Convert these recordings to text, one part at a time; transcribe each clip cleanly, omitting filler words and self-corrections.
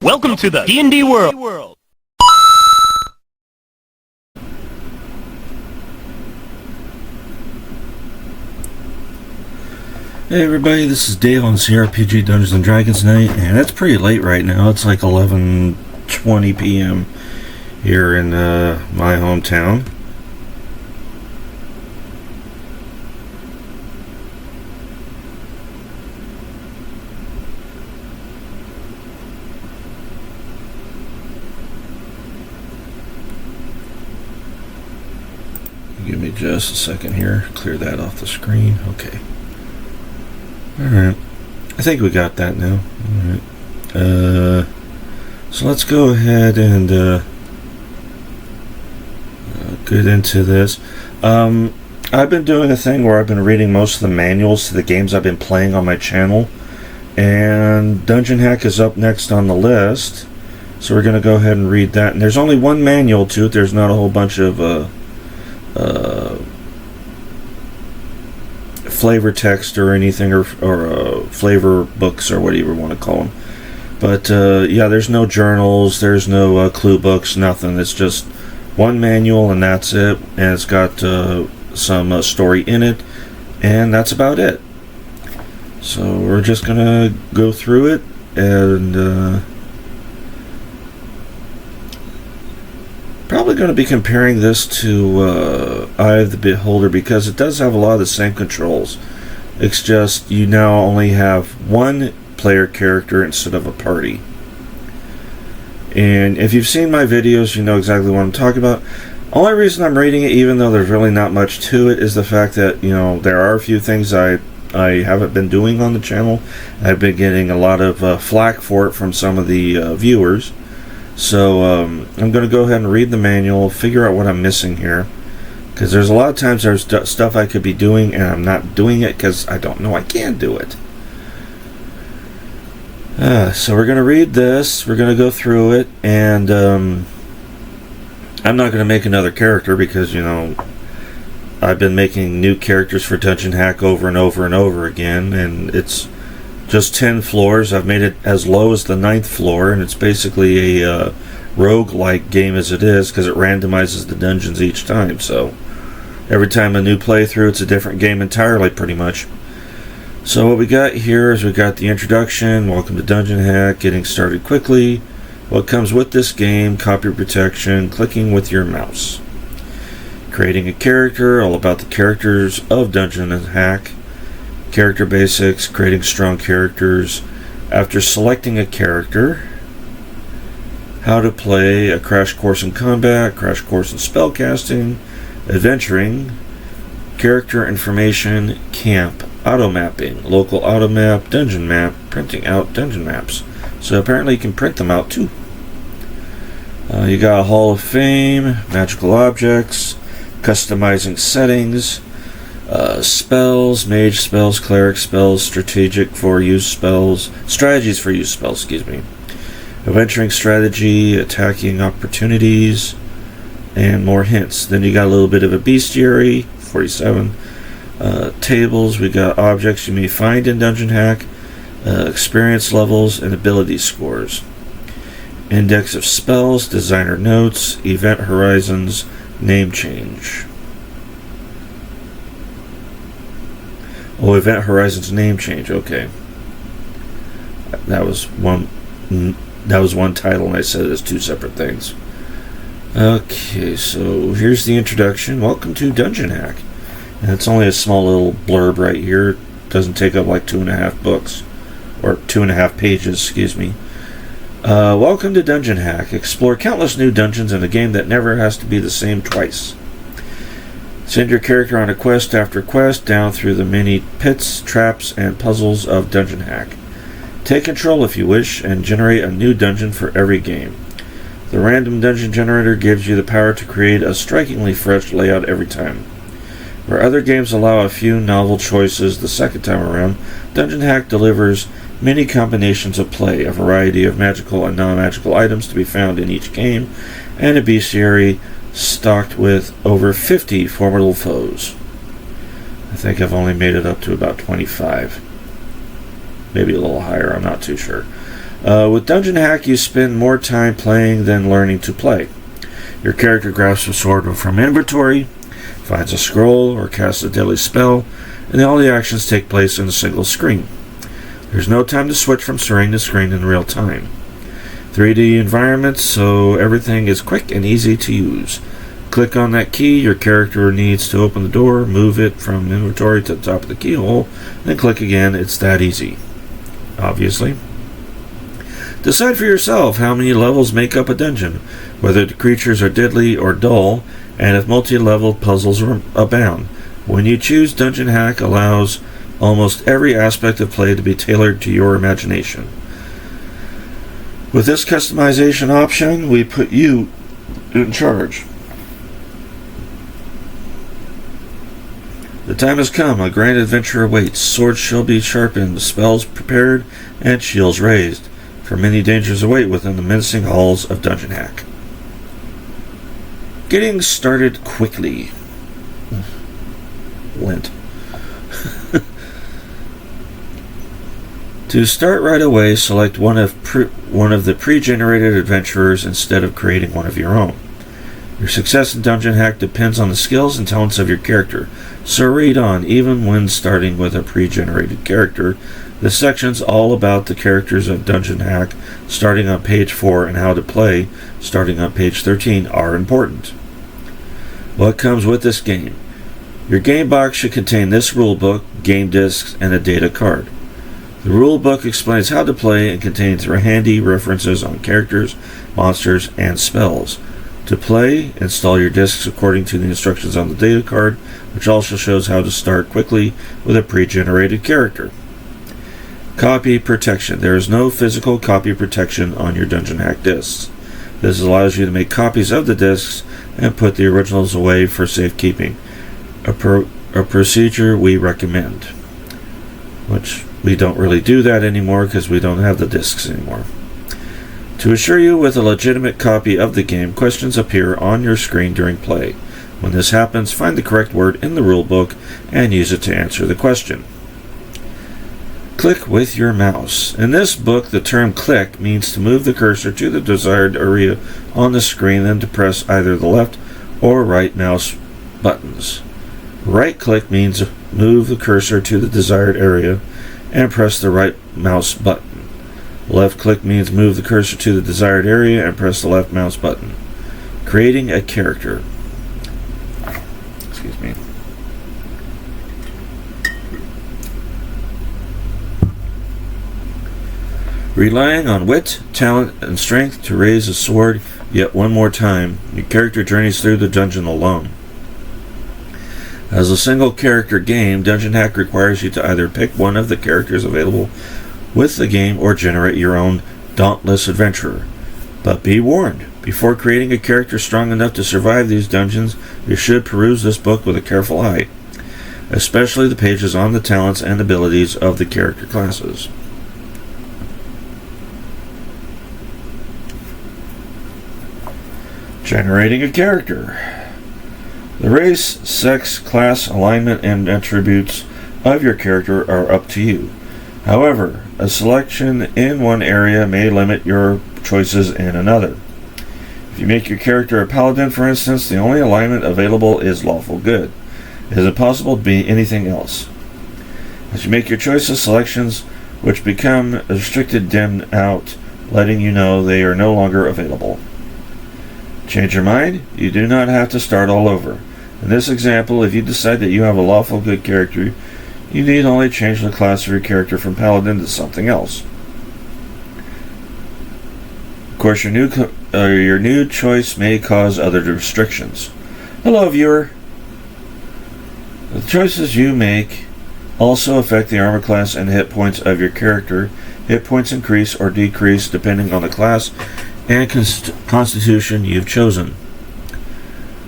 Welcome to the D&D world. Hey everybody, this is Dave on CRPG Dungeons & Dragons Night, and it's pretty late right now. It's like 11:20 p.m. here in my hometown. Give me just a second here, clear that off the screen. Okay. Alright, I think we got that now. Alright, so let's go ahead and get into this. I've been doing a thing where I've been reading most of the manuals to the games I've been playing on my channel, and Dungeon Hack is up next on the list, so we're going to go ahead and read that. And there's only one manual to it, there's not a whole bunch of flavor text or anything, or flavor books or whatever you want to call them. But yeah, there's no journals, there's no clue books, nothing. It's just one manual and that's it, and it's got some story in it, and that's about it. So we're just gonna go through it, and probably going to be comparing this to Eye of the Beholder, because it does have a lot of the same controls. It's just you now only have one player character instead of a party. And if you've seen my videos, you know exactly what I'm talking about. Only reason I'm reading it, even though there's really not much to it, is the fact that, you know, there are a few things I haven't been doing on the channel. I've been getting a lot of flack for it from some of the viewers. So I'm going to go ahead and read the manual, figure out what I'm missing here, because there's a lot of times there's stuff I could be doing and I'm not doing it because I don't know I can do it. So we're going to read this, we're going to go through it, and I'm not going to make another character because, you know, I've been making new characters for Dungeon Hack over and over and over again, and it's just 10 floors. I've made it as low as the 9th floor, and it's basically a rogue-like game as it is, because it randomizes the dungeons each time. So every time a new playthrough, it's a different game entirely, pretty much. So what we got here is we got the introduction, welcome to Dungeon Hack, getting started quickly, what comes with this game, copy protection, clicking with your mouse, creating a character, all about the characters of Dungeon Hack, character basics, creating strong characters. After selecting a character, how to play, a crash course in combat, crash course in spellcasting, adventuring, character information, camp, auto mapping, local auto map, dungeon map, printing out dungeon maps. So apparently you can print them out too. You got a Hall of Fame, magical objects, customizing settings, spells, mage spells, cleric spells, strategic for use spells, strategies for use spells, excuse me, adventuring strategy, attacking opportunities, and more hints. Then you got a little bit of a bestiary, 47, tables, we got objects you may find in Dungeon Hack, experience levels, and ability scores, index of spells, designer notes, event horizons, name change. Oh, Event Horizons name change. Okay, that was one title, and I said it as two separate things. Okay, so here's the introduction. Welcome to Dungeon Hack, and it's only a small little blurb right here. It doesn't take up like 2.5 books, or 2.5 pages. Excuse me. Welcome to Dungeon Hack. Explore countless new dungeons in a game that never has to be the same twice. Send your character on a quest after quest down through the many pits, traps, and puzzles of Dungeon Hack. Take control if you wish, and generate a new dungeon for every game. The random dungeon generator gives you the power to create a strikingly fresh layout every time. Where other games allow a few novel choices the second time around, Dungeon Hack delivers many combinations of play, a variety of magical and non-magical items to be found in each game, and a bestiary stocked with over 50 formidable foes. I think I've only made it up to about 25. Maybe a little higher, I'm not too sure. With Dungeon Hack, you spend more time playing than learning to play. Your character grabs a sword from inventory, finds a scroll, or casts a deadly spell, and all the actions take place in a single screen. There's no time to switch from screen to screen in real time. 3D environments, so everything is quick and easy to use. Click on that key your character needs to open the door, move it from inventory to the top of the keyhole, then click again. It's that easy. Obviously. Decide for yourself how many levels make up a dungeon, whether the creatures are deadly or dull, and if multi-level puzzles abound. When you choose, Dungeon Hack allows almost every aspect of play to be tailored to your imagination. With this customization option, we put you in charge. The time has come. A grand adventure awaits. Swords shall be sharpened, spells prepared, and shields raised. For many dangers await within the menacing halls of Dungeon Hack. Getting started quickly. Lent. To start right away, select one of the pre-generated adventurers instead of creating one of your own. Your success in Dungeon Hack depends on the skills and talents of your character, so read on. Even when starting with a pre-generated character, the sections all about the characters of Dungeon Hack, starting on page 4, and how to play, starting on page 13, are important. What comes with this game? Your game box should contain this rulebook, game discs, and a data card. The rulebook explains how to play and contains handy references on characters, monsters, and spells. To play, install your discs according to the instructions on the data card, which also shows how to start quickly with a pre-generated character. Copy protection. There is no physical copy protection on your Dungeon Hack discs. This allows you to make copies of the discs and put the originals away for safekeeping, a procedure we recommend. Which we don't really do that anymore because we don't have the discs anymore. To assure you with a legitimate copy of the game, questions appear on your screen during play. When this happens, find the correct word in the rulebook and use it to answer the question. Click with your mouse. In this book, the term click means to move the cursor to the desired area on the screen, then to press either the left or right mouse buttons. Right click means move the cursor to the desired area and press the right mouse button. Left click means move the cursor to the desired area and press the left mouse button. Creating a character. Excuse me. Relying on wit, talent, and strength to raise a sword yet one more time, your character journeys through the dungeon alone. As a single character game, Dungeon Hack requires you to either pick one of the characters available with the game or generate your own dauntless adventurer. But be warned, before creating a character strong enough to survive these dungeons, you should peruse this book with a careful eye, especially the pages on the talents and abilities of the character classes. Generating a character. The race, sex, class, alignment, and attributes of your character are up to you. However, a selection in one area may limit your choices in another. If you make your character a paladin, for instance, the only alignment available is lawful good. It is impossible to be anything else. As you make your choices, selections which become restricted dim out, letting you know they are no longer available. Change your mind? You do not have to start all over. In this example, if you decide that you have a lawful good character, you need only change the class of your character from paladin to something else. Of course, your new choice may cause other restrictions. Hello, viewer. The choices you make also affect the armor class and hit points of your character. Hit points increase or decrease depending on the class and constitution you've chosen.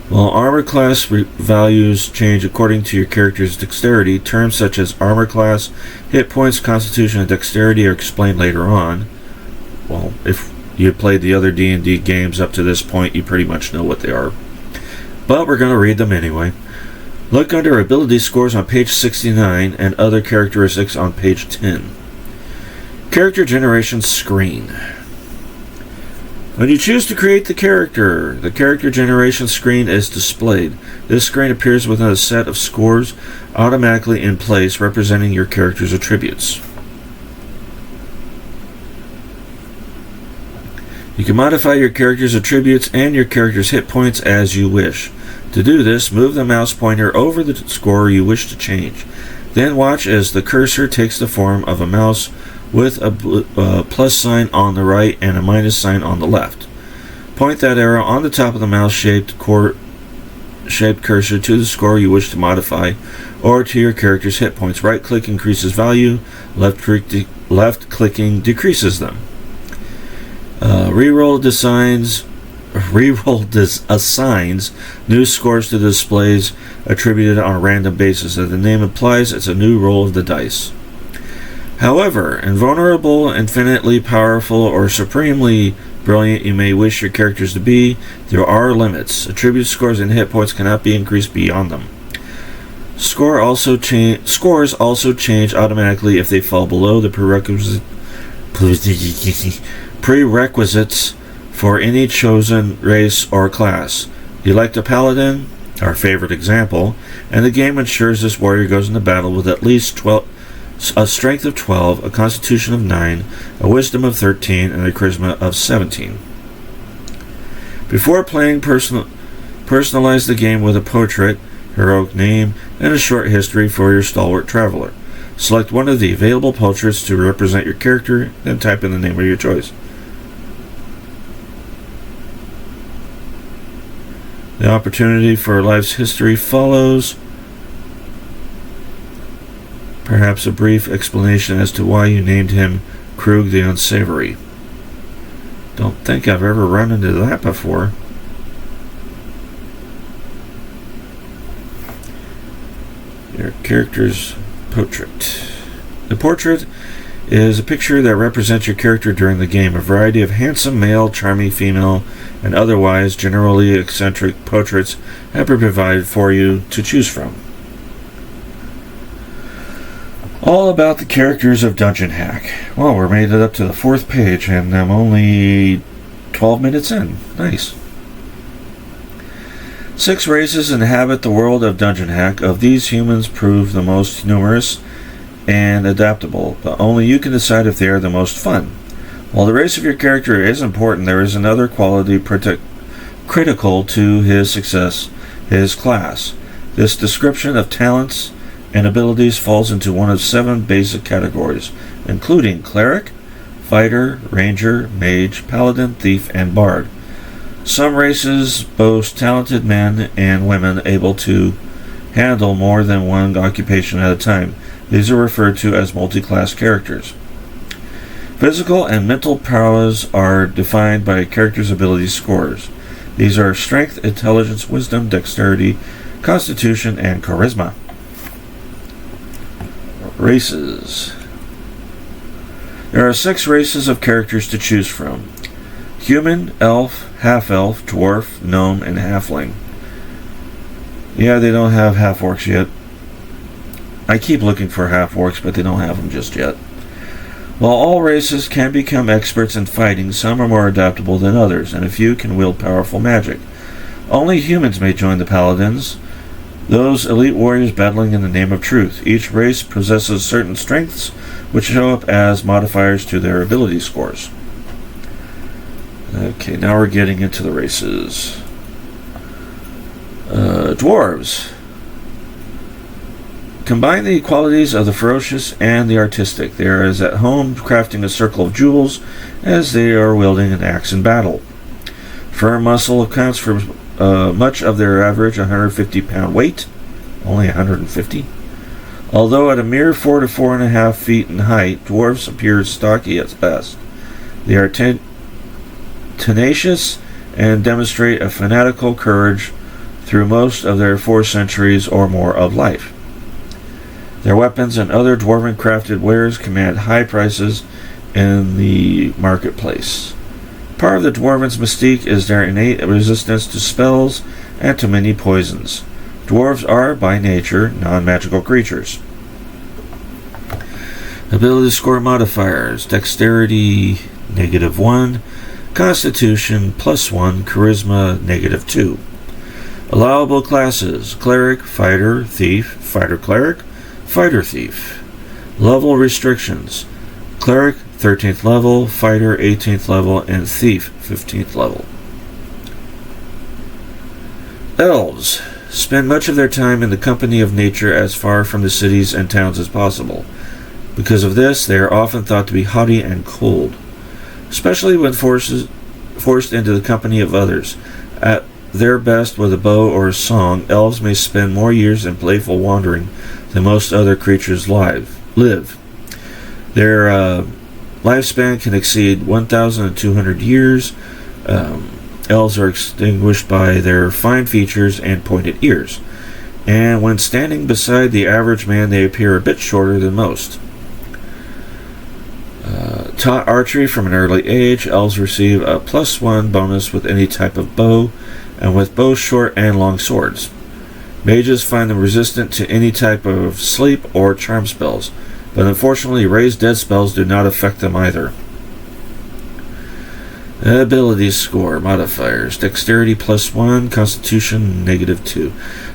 While armor class values change according to your character's dexterity, terms such as armor class, hit points, constitution, and dexterity are explained later on. Well, if you played the other D&D games up to this point, you pretty much know what they are. But we're going to read them anyway. Look under ability scores on page 69 and other characteristics on page 10. Character generation screen. When you choose to create the character generation screen is displayed. This screen appears within a set of scores automatically in place representing your character's attributes. You can modify your character's attributes and your character's hit points as you wish. To do this, move the mouse pointer over the score you wish to change. Then watch as the cursor takes the form of a mouse with a plus sign on the right and a minus sign on the left. Point that arrow on the top of the mouse-shaped cursor to the score you wish to modify or to your character's hit points. Right-click increases value, left-clicking decreases them. Reroll assigns new scores to the displays attributed on a random basis. As the name implies, it's a new roll of the dice. However, invulnerable, infinitely powerful, or supremely brilliant you may wish your characters to be, there are limits. Attribute scores and hit points cannot be increased beyond them. Scores also change automatically if they fall below the prerequisites for any chosen race or class. Elect a paladin, our favorite example, and the game ensures this warrior goes into battle with at least a strength of 12, a constitution of 9, a wisdom of 13, and a charisma of 17. Before playing, personalize the game with a portrait, heroic name, and a short history for your stalwart traveler. Select one of the available portraits to represent your character, then type in the name of your choice. The opportunity for life's history follows. Perhaps a brief explanation as to why you named him Krug the Unsavory. Don't think I've ever run into that before. Your character's portrait. The portrait is a picture that represents your character during the game. A variety of handsome male, charming female, and otherwise generally eccentric portraits have been provided for you to choose from. All about the characters of Dungeon Hack. Well, we're made it up to the 4th page, and I'm only 12 minutes in. Nice. 6 races inhabit the world of Dungeon Hack. Of these, humans prove the most numerous and adaptable, but only you can decide if they are the most fun. While the race of your character is important, there is another quality critical to his success, his class. This description of talents and abilities falls into one of 7 basic categories, including cleric, fighter, ranger, mage, paladin, thief, and bard. Some races boast talented men and women able to handle more than one occupation at a time. These are referred to as multi-class characters. Physical and mental powers are defined by a character's ability scores. These are strength, intelligence, wisdom, dexterity, constitution, and charisma. Races. There are 6 races of characters to choose from. Human, elf, half-elf, dwarf, gnome, and halfling. Yeah, they don't have half-orcs yet. I keep looking for half-orcs, but they don't have them just yet. While all races can become experts in fighting, some are more adaptable than others, and a few can wield powerful magic. Only humans may join the paladins, those elite warriors battling in the name of truth. Each race possesses certain strengths, which show up as modifiers to their ability scores. Okay, now we're getting into the races. Dwarves. Combine the qualities of the ferocious and the artistic. They are as at home crafting a circle of jewels as they are wielding an axe in battle. Firm muscle accounts for much of their average 150-pound weight. Only 150. Although at a mere 4 to 4.5 feet in height, dwarves appear stocky at best. They are tenacious and demonstrate a fanatical courage through most of their 4 centuries or more of life. Their weapons and other dwarven crafted wares command high prices in the marketplace. Part of the dwarven's mystique is their innate resistance to spells and to many poisons. Dwarves are, by nature, non-magical creatures. Ability score modifiers: Dexterity -1, Constitution +1, Charisma -2. Allowable classes: Cleric, Fighter, Thief, Fighter Cleric, Fighter Thief. Level restrictions: Cleric 13th level, Fighter 18th level, and Thief 15th level. Elves spend much of their time in the company of nature as far from the cities and towns as possible. Because of this, they are often thought to be haughty and cold, especially when forced into the company of others. At their best with a bow or a song, elves may spend more years in playful wandering than most other creatures live. Their lifespan can exceed 1,200 years. Elves are distinguished by their fine features and pointed ears, and when standing beside the average man, they appear a bit shorter than most. Taught archery from an early age, elves receive a +1 bonus with any type of bow, and with both short and long swords. Mages find them resistant to any type of sleep or charm spells, but unfortunately raise dead spells do not affect them either. Ability score modifiers: Dexterity +1, Constitution -2.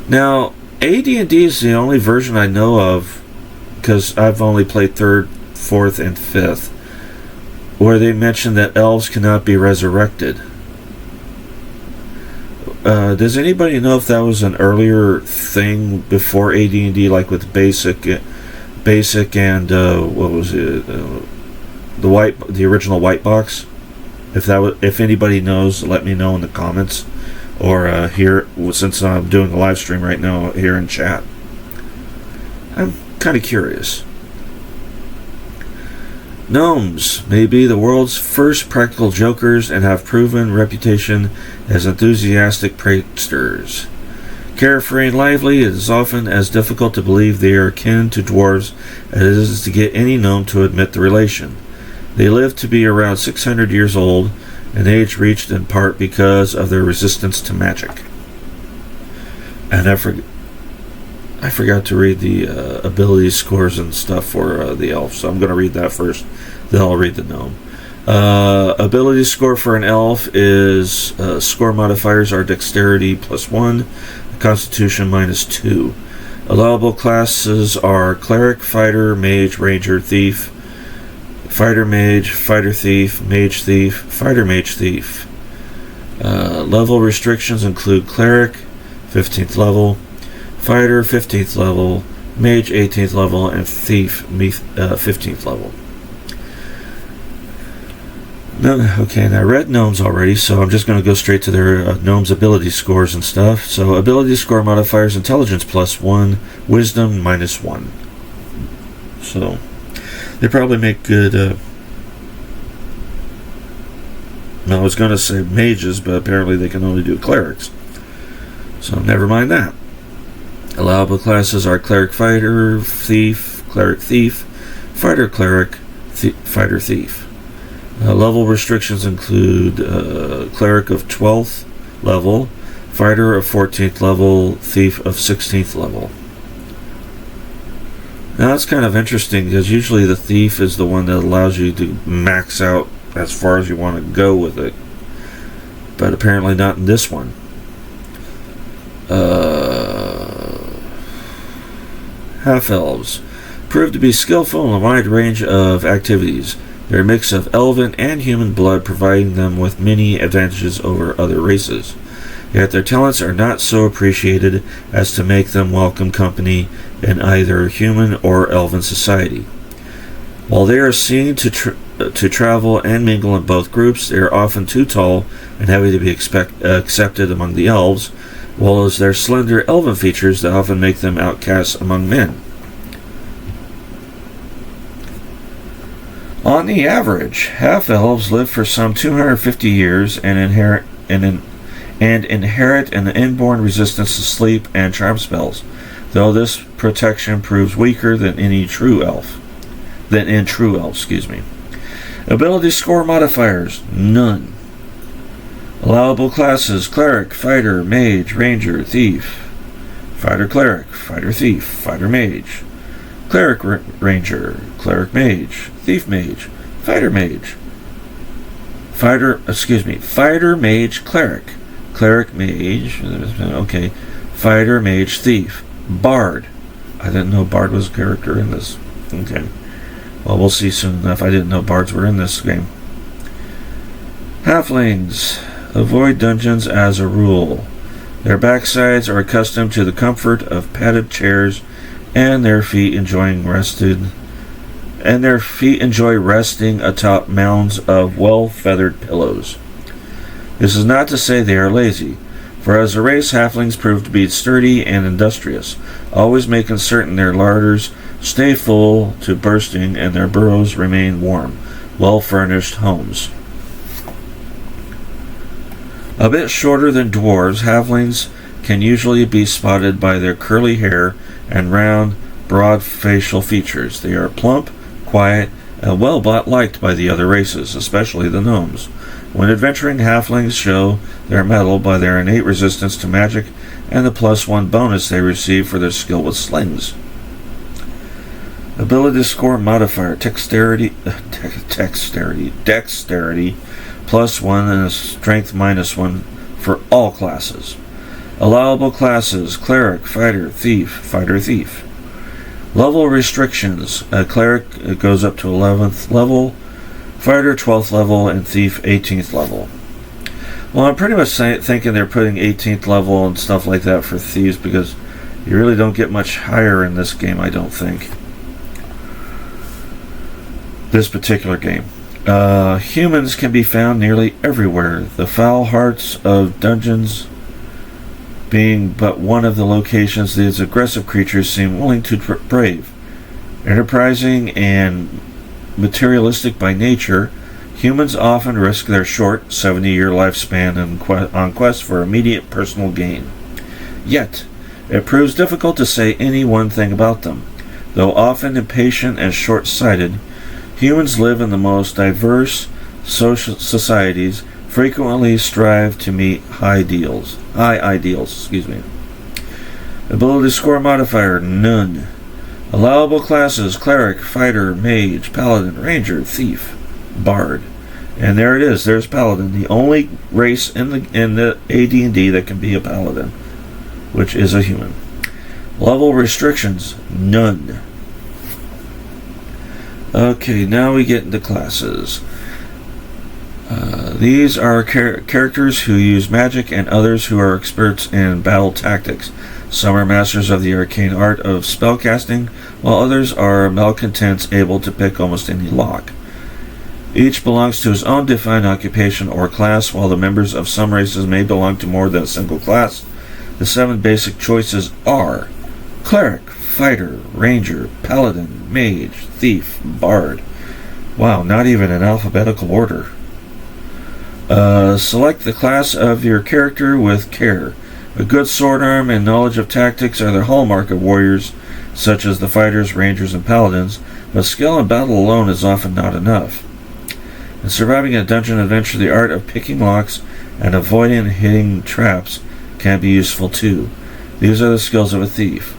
Now, AD&D is the only version I know of, because I've only played 3rd, 4th, and 5th, where they mention that elves cannot be resurrected. Does anybody know if that was an earlier thing before AD&D, like with basic and what was it? The original white box. If anybody knows, let me know in the comments, or here, since I'm doing a live stream right now here in chat. I'm kind of curious. Gnomes may be the world's first practical jokers and have proven reputation as enthusiastic pranksters. Carefree and lively, it is often as difficult to believe they are akin to dwarves as it is to get any gnome to admit the relation. They live to be around 600 years old, an age reached in part because of their resistance to magic. And I forgot to read the ability scores and stuff for the elf, so I'm going to read that first, then I'll read the gnome. Ability score for an elf is score modifiers are Dexterity +1, Constitution -2. Allowable classes are Cleric, Fighter, Mage, Ranger, Thief, Fighter Mage, Fighter Thief, Mage Thief, Fighter Mage Thief. Level restrictions include Cleric, 15th level, Fighter, 15th level, Mage, 18th level, and Thief, 15th level. Okay, and I read gnomes already, so I'm just going to go straight to their gnomes' ability scores and stuff. So, ability score modifiers: Intelligence +1, Wisdom -1. So, they probably make good. I was going to say mages, but apparently they can only do clerics. So, never mind that. Allowable classes are Cleric Fighter, Thief, Cleric Thief, Fighter Cleric, Fighter Thief. Level restrictions include Cleric of 12th level, Fighter of 14th level, Thief of 16th level. Now that's kind of interesting, because usually the Thief is the one that allows you to max out as far as you want to go with it, but apparently not in this one. Half-elves prove to be skillful in a wide range of activities. They're a mix of elven and human blood, providing them with many advantages over other races. Yet their talents are not so appreciated as to make them welcome company in either human or elven society. While they are seen to travel and mingle in both groups, they are often too tall and heavy to be accepted among the elves, while as their slender elven features that often make them outcasts among men. On the average, half-elves live for some 250 years and inherit an inborn resistance to sleep and charm spells, though this protection proves weaker than in true elf. Ability score modifiers: none. Allowable classes: Cleric, Fighter, Mage, Ranger, Thief, Fighter Cleric, Fighter Thief, Fighter Mage. Cleric Ranger, Cleric Mage, Thief Mage, Fighter Mage, Fighter Mage Cleric, Cleric Mage, okay, Fighter Mage Thief, Bard. I didn't know Bard was a character in this. Okay. Well, we'll see soon enough. I didn't know Bards were in this game. Halflings. Avoid dungeons as a rule. Their backsides are accustomed to the comfort of padded chairs, and their feet enjoy resting atop mounds of well-feathered pillows. This is not to say they are lazy, for as a race, halflings prove to be sturdy and industrious, always making certain their larders stay full to bursting and their burrows remain warm, well-furnished homes. A bit shorter than dwarves, halflings can usually be spotted by their curly hair and round, broad facial features. They are plump, quiet, and well liked by the other races, especially the gnomes. When adventuring, halflings show their mettle by their innate resistance to magic and the +1 bonus they receive for their skill with slings. Ability score modifier, dexterity +1 and a strength -1 for all classes. Allowable classes, cleric, fighter, thief. Level restrictions, a cleric goes up to 11th level, fighter 12th level, and thief 18th level. Well, I'm pretty much thinking they're putting 18th level and stuff like that for thieves because you really don't get much higher in this game, I don't think. This particular game. Humans can be found nearly everywhere. The foul hearts of dungeons being but one of the locations these aggressive creatures seem willing to brave. Enterprising and materialistic by nature, humans often risk their short 70-year lifespan on quest for immediate personal gain. Yet, it proves difficult to say any one thing about them. Though often impatient and short-sighted, humans live in the most diverse social societies, frequently strive to meet high ideals. Ability score modifier, none. Allowable classes, cleric, fighter, mage, paladin, ranger, thief, bard. And there it is, there's paladin, the only race in the AD&D that can be a paladin, which is a human. Level restrictions, none. Okay, now we get into classes. These are characters who use magic and others who are experts in battle tactics. Some are masters of the arcane art of spellcasting, while others are malcontents able to pick almost any lock. Each belongs to his own defined occupation or class, while the members of some races may belong to more than a single class. The 7 basic choices are cleric, fighter, ranger, paladin, mage, thief, bard. Wow, not even in alphabetical order. Select the class of your character with care. A good sword arm and knowledge of tactics are the hallmark of warriors, such as the fighters, rangers, and paladins, but skill in battle alone is often not enough. In surviving a dungeon adventure, the art of picking locks and avoiding hitting traps can be useful too. These are the skills of a thief.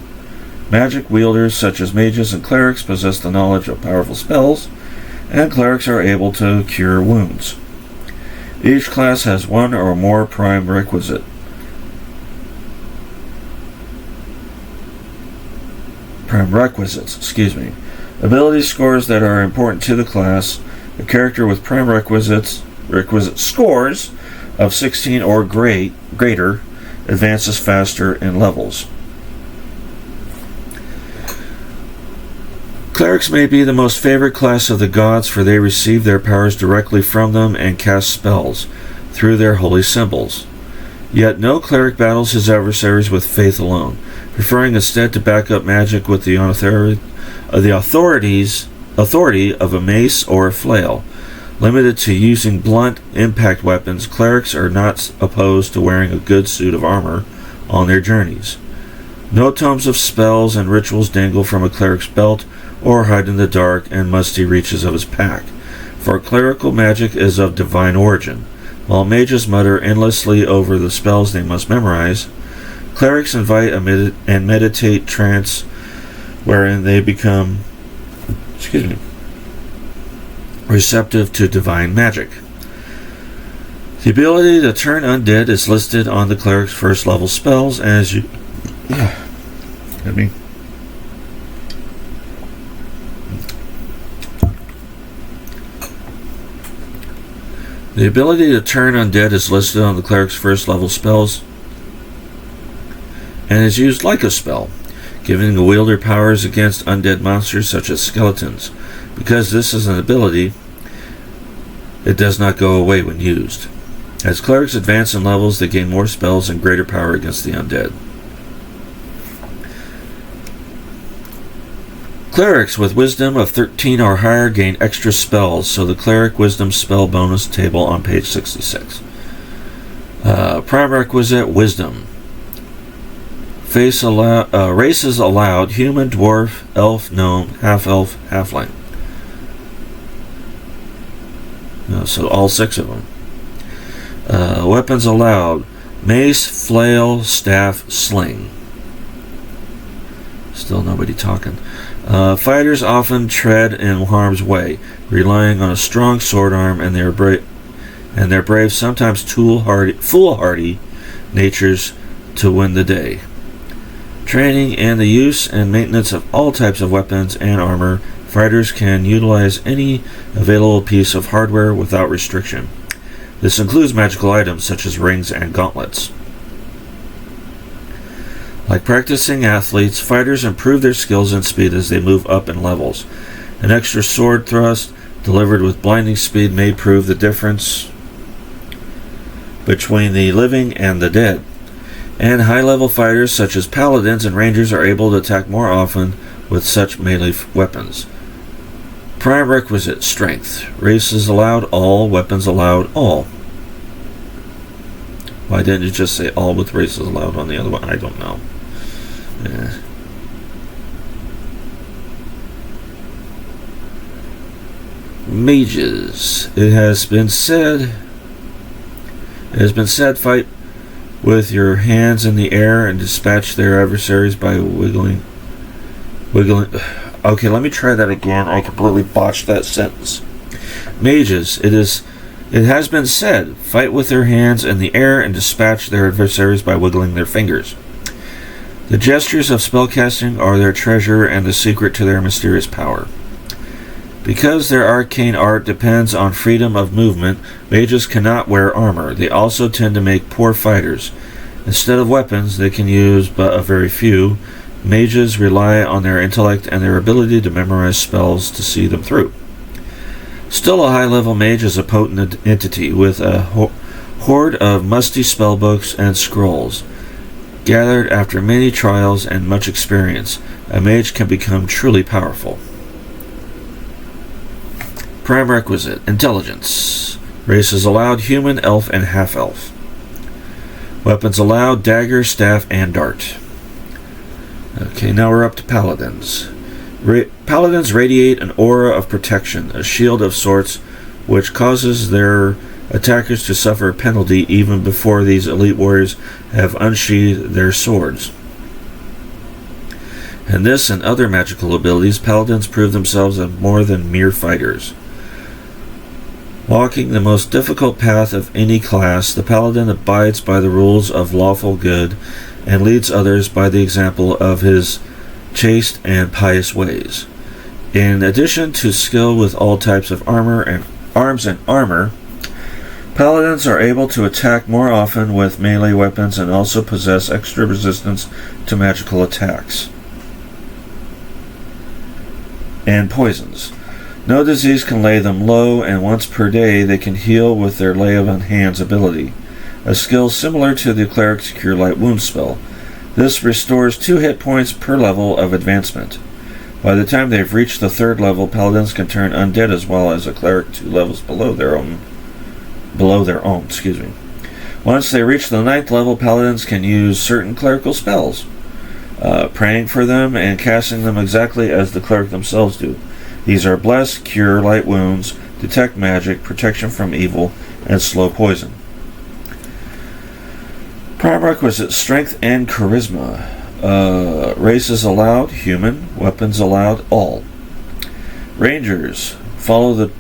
Magic wielders, such as mages and clerics, possess the knowledge of powerful spells, and clerics are able to cure wounds. Each class has one or more prerequisites. Ability scores that are important to the class. A character with requisite scores of 16 or greater advances faster in levels. Clerics may be the most favored class of the gods, for they receive their powers directly from them and cast spells through their holy symbols. Yet no cleric battles his adversaries with faith alone, preferring instead to back up magic with the authority of a mace or a flail. Limited to using blunt impact weapons, clerics are not opposed to wearing a good suit of armor on their journeys. No tomes of spells and rituals dangle from a cleric's belt or hide in the dark and musty reaches of his pack, for clerical magic is of divine origin. While mages mutter endlessly over the spells they must memorize, clerics invite and meditate trance wherein they become, receptive to divine magic. The ability to turn undead is listed on the cleric's first level spells as you. I mean. The ability to turn undead is listed on the cleric's first level spells and is used like a spell, giving the wielder powers against undead monsters such as skeletons. Because this is an ability, it does not go away when used. As clerics advance in levels, they gain more spells and greater power against the undead. Clerics with wisdom of 13 or higher gain extra spells, so the cleric wisdom spell bonus table on page 66. Prime requisite wisdom. Races allowed: human, dwarf, elf, gnome, half-elf, halfling. So all 6 of them. Weapons allowed: mace, flail, staff, sling. Still nobody talking. Fighters often tread in harm's way, relying on a strong sword arm and their brave, sometimes foolhardy natures to win the day. Training and the use and maintenance of all types of weapons and armor. Fighters can utilize any available piece of hardware without restriction. This includes magical items such as rings and gauntlets. Like practicing athletes, fighters improve their skills and speed as they move up in levels. An extra sword thrust delivered with blinding speed may prove the difference between the living and the dead. And high-level fighters such as paladins and rangers are able to attack more often with such melee weapons. Prime requisite: strength. Races allowed: all. Weapons allowed: all. Why didn't you just say all with races allowed on the other one? I don't know. Mages. It has been said fight with your hands in the air and dispatch their adversaries by wiggling. Okay, let me try that again. I completely botched that sentence. Mages. It has been said, fight with their hands in the air and dispatch their adversaries by wiggling their fingers. The gestures of spellcasting are their treasure and the secret to their mysterious power. Because their arcane art depends on freedom of movement, mages cannot wear armor. They also tend to make poor fighters. Instead of weapons, they can use but a very few. Mages rely on their intellect and their ability to memorize spells to see them through. Still, a high-level mage is a potent entity with a hoard of musty spellbooks and scrolls. Gathered after many trials and much experience, a mage can become truly powerful. Prime requisite: intelligence. Races allowed: human, elf, and half-elf. Weapons allowed: dagger, staff, and dart. Okay, now we're up to paladins. Paladins radiate an aura of protection, a shield of sorts, which causes their attackers to suffer a penalty even before these elite warriors have unsheathed their swords. In this and other magical abilities, paladins prove themselves as more than mere fighters. Walking the most difficult path of any class, the paladin abides by the rules of lawful good and leads others by the example of his chaste and pious ways. In addition to skill with all types of arms and armor, paladins are able to attack more often with melee weapons and also possess extra resistance to magical attacks and poisons. No disease can lay them low, and once per day they can heal with their lay on hands ability, a skill similar to the cleric's Cure Light Wounds spell. This restores 2 hit points per level of advancement. By the time they've reached the 3rd level, paladins can turn undead as well as a cleric 2 levels below their own. Once they reach the 9th level, paladins can use certain clerical spells, praying for them and casting them exactly as the cleric themselves do. These are Bless, Cure Light Wounds, Detect Magic, Protection from Evil, and Slow Poison. Prime requisite: strength and charisma. Races allowed, human. Weapons allowed, all. Rangers follow the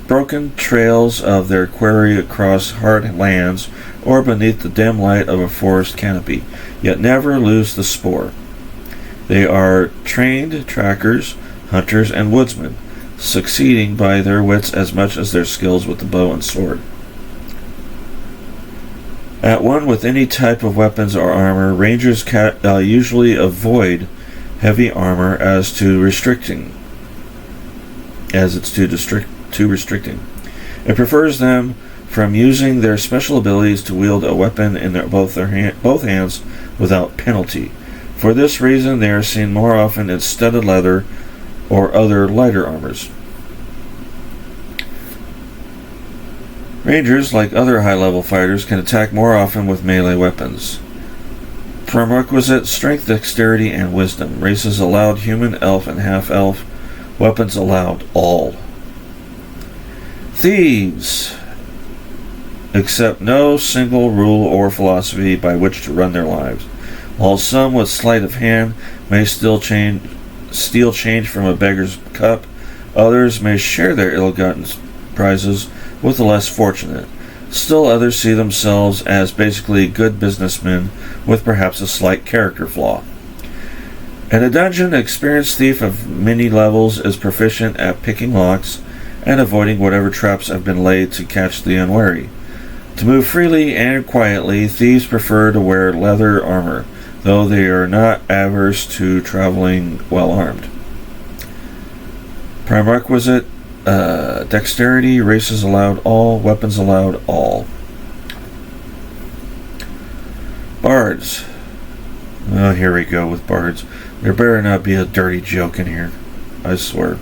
broken trails of their quarry across hard lands or beneath the dim light of a forest canopy, yet never lose the spoor. They are trained trackers, hunters, and woodsmen, succeeding by their wits as much as their skills with the bow and sword. At one with any type of weapons or armor, Rangers usually avoid heavy armor as it's too restricting. It prefers them from using their special abilities to wield a weapon in both hands without penalty. For this reason, they are seen more often in studded leather or other lighter armors. Rangers, like other high-level fighters, can attack more often with melee weapons. Prerequisite: strength, dexterity, and wisdom. Races allowed: human, elf, and half-elf. Weapons allowed: all. Thieves accept no single rule or philosophy by which to run their lives. While some with sleight of hand may steal change from a beggar's cup, others may share their ill-gotten prizes with the less fortunate. Still others see themselves as basically good businessmen with perhaps a slight character flaw. In a dungeon, an experienced thief of many levels is proficient at picking locks and avoiding whatever traps have been laid to catch the unwary. To move freely and quietly, thieves prefer to wear leather armor, though they are not averse to traveling well armed. Prerequisite: dexterity. Races allowed: all. Weapons allowed: all. Bards. Oh, here we go with bards. There better not be a dirty joke in here, I swear.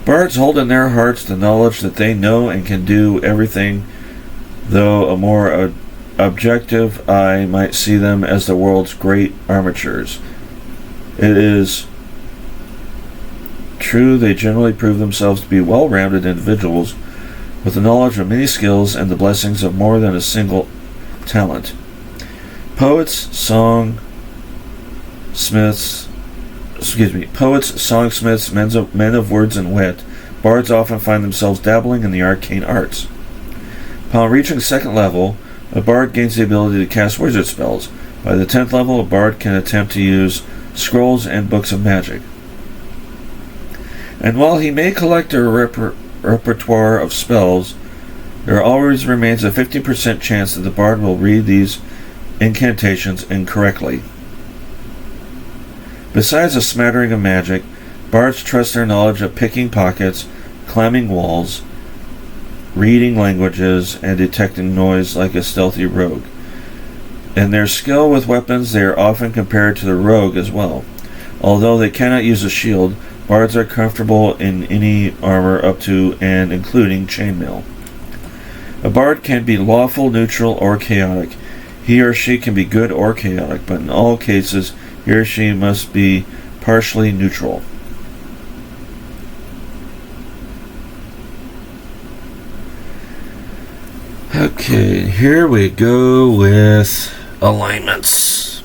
Bards hold in their hearts the knowledge that they know and can do everything, though a more objective eye might see them as the world's great amateurs. It is true they generally prove themselves to be well-rounded individuals with the knowledge of many skills and the blessings of more than a single talent. Poets, songsmiths, men of words and wit, bards often find themselves dabbling in the arcane arts. Upon reaching 2nd level, a bard gains the ability to cast wizard spells. By the 10th level, a bard can attempt to use scrolls and books of magic. And while he may collect a repertoire of spells, there always remains a 50% chance that the bard will read these incantations incorrectly. Besides a smattering of magic, bards trust their knowledge of picking pockets, climbing walls, reading languages, and detecting noise like a stealthy rogue. In their skill with weapons, they are often compared to the rogue as well. Although they cannot use a shield, bards are comfortable in any armor up to and including chainmail. A bard can be lawful, neutral, or chaotic. He or she can be good or chaotic, but in all cases, he or she must be partially neutral. Okay, here we go with alignments.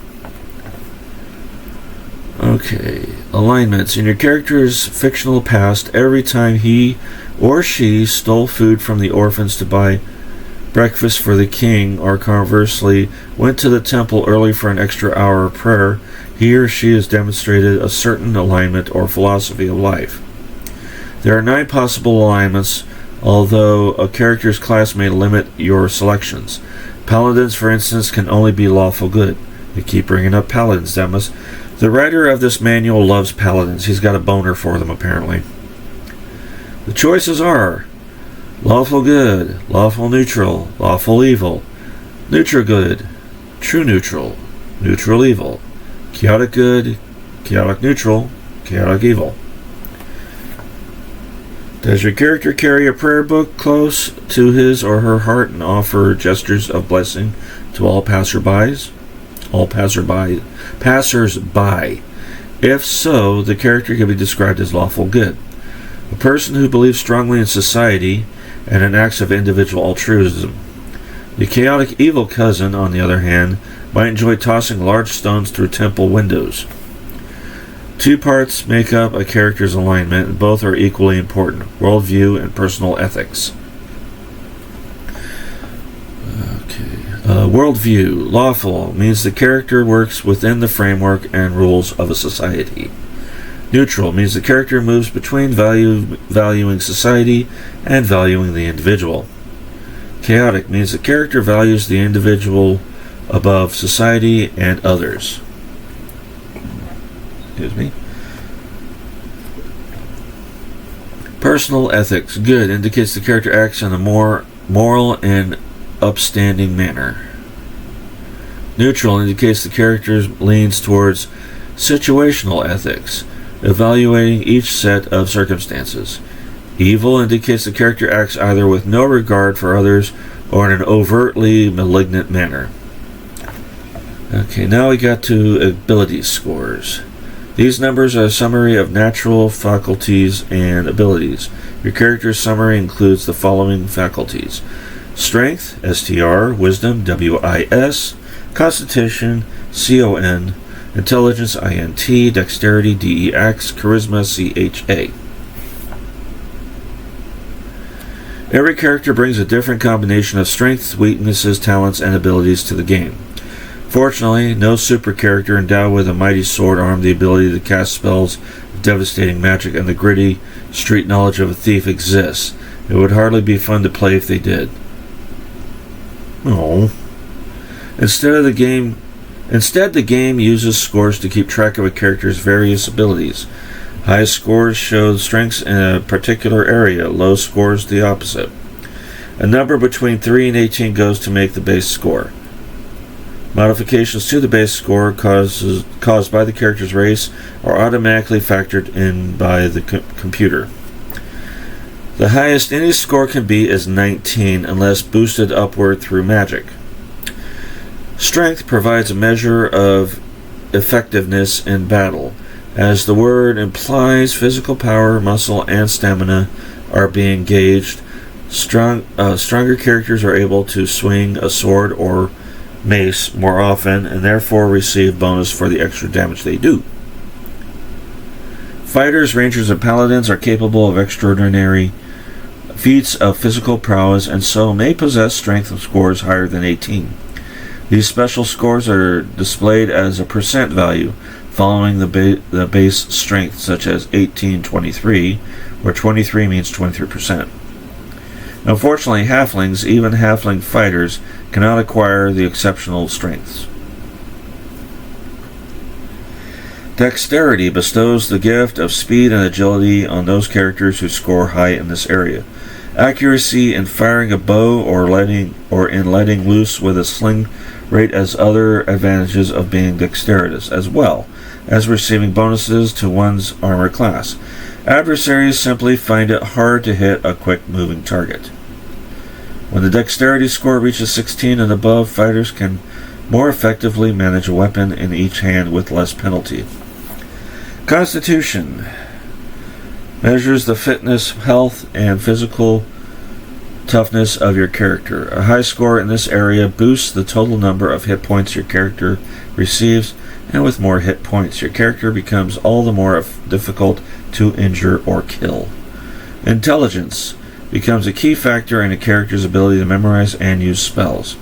Okay, alignments. In your character's fictional past, every time he or she stole food from the orphans to buy breakfast for the king, or conversely went to the temple early for an extra hour of prayer, he or she has demonstrated a certain alignment or philosophy of life. There are 9 possible alignments, although a character's class may limit your selections. Paladins, for instance, can only be lawful good. You keep bringing up paladins, Demas. The writer of this manual loves paladins. He's got a boner for them, apparently. The choices are lawful good, lawful neutral, lawful evil, neutral good, true neutral, neutral evil, chaotic good, chaotic neutral, chaotic evil. Does your character carry a prayer book close to his or her heart and offer gestures of blessing to all passers-by? If so, the character can be described as lawful good. A person who believes strongly in society and in acts of individual altruism. The chaotic evil cousin, on the other hand, might enjoy tossing large stones through temple windows. Two parts make up a character's alignment, and both are equally important: worldview and personal ethics. Worldview. Lawful means the character works within the framework and rules of a society. Neutral means the character moves between valuing society and valuing the individual. Chaotic means the character values the individual above society and others. Excuse me. Personal ethics. Good indicates the character acts in a more moral and upstanding manner. Neutral indicates the character leans towards situational ethics, evaluating each set of circumstances. Evil indicates the character acts either with no regard for others or in an overtly malignant manner. Okay, now we got to ability scores. These numbers are a summary of natural faculties and abilities. Your character's summary includes the following faculties: Strength, STR, Wisdom, WIS, Constitution, CON, Intelligence, INT, Dexterity, DEX, Charisma, CHA. Every character brings a different combination of strengths, weaknesses, talents, and abilities to the game. Fortunately, no super character endowed with a mighty sword arm, the ability to cast spells, devastating magic, and the gritty street knowledge of a thief exists. It would hardly be fun to play if they did. Oh. Instead, the game uses scores to keep track of a character's various abilities. High scores show strengths in a particular area, low scores the opposite. A number between 3 and 18 goes to make the base score. Modifications to the base score caused by the character's race are automatically factored in by the computer. The highest any score can be is 19 unless boosted upward through magic. Strength provides a measure of effectiveness in battle. As the word implies, physical power, muscle, and stamina are being gauged. Stronger characters are able to swing a sword or mace more often and therefore receive bonus for the extra damage they do. Fighters, rangers, and paladins are capable of extraordinary feats of physical prowess and so may possess strength scores higher than 18. These special scores are displayed as a percent value following the base strength, such as 18-23, where 23 means 23%. Unfortunately, halflings, even halfling fighters, cannot acquire the exceptional strengths. Dexterity bestows the gift of speed and agility on those characters who score high in this area. Accuracy in firing a bow or in letting loose with a sling rate as other advantages of being dexterous, as well as receiving bonuses to one's armor class. Adversaries simply find it hard to hit a quick-moving target. When the dexterity score reaches 16 and above, fighters can more effectively manage a weapon in each hand with less penalty. Constitution measures the fitness, health, and physical toughness of your character. A high score in this area boosts the total number of hit points your character receives, and with more hit points, your character becomes all the more difficult to injure or kill. Intelligence becomes a key factor in a character's ability to memorize and use spells.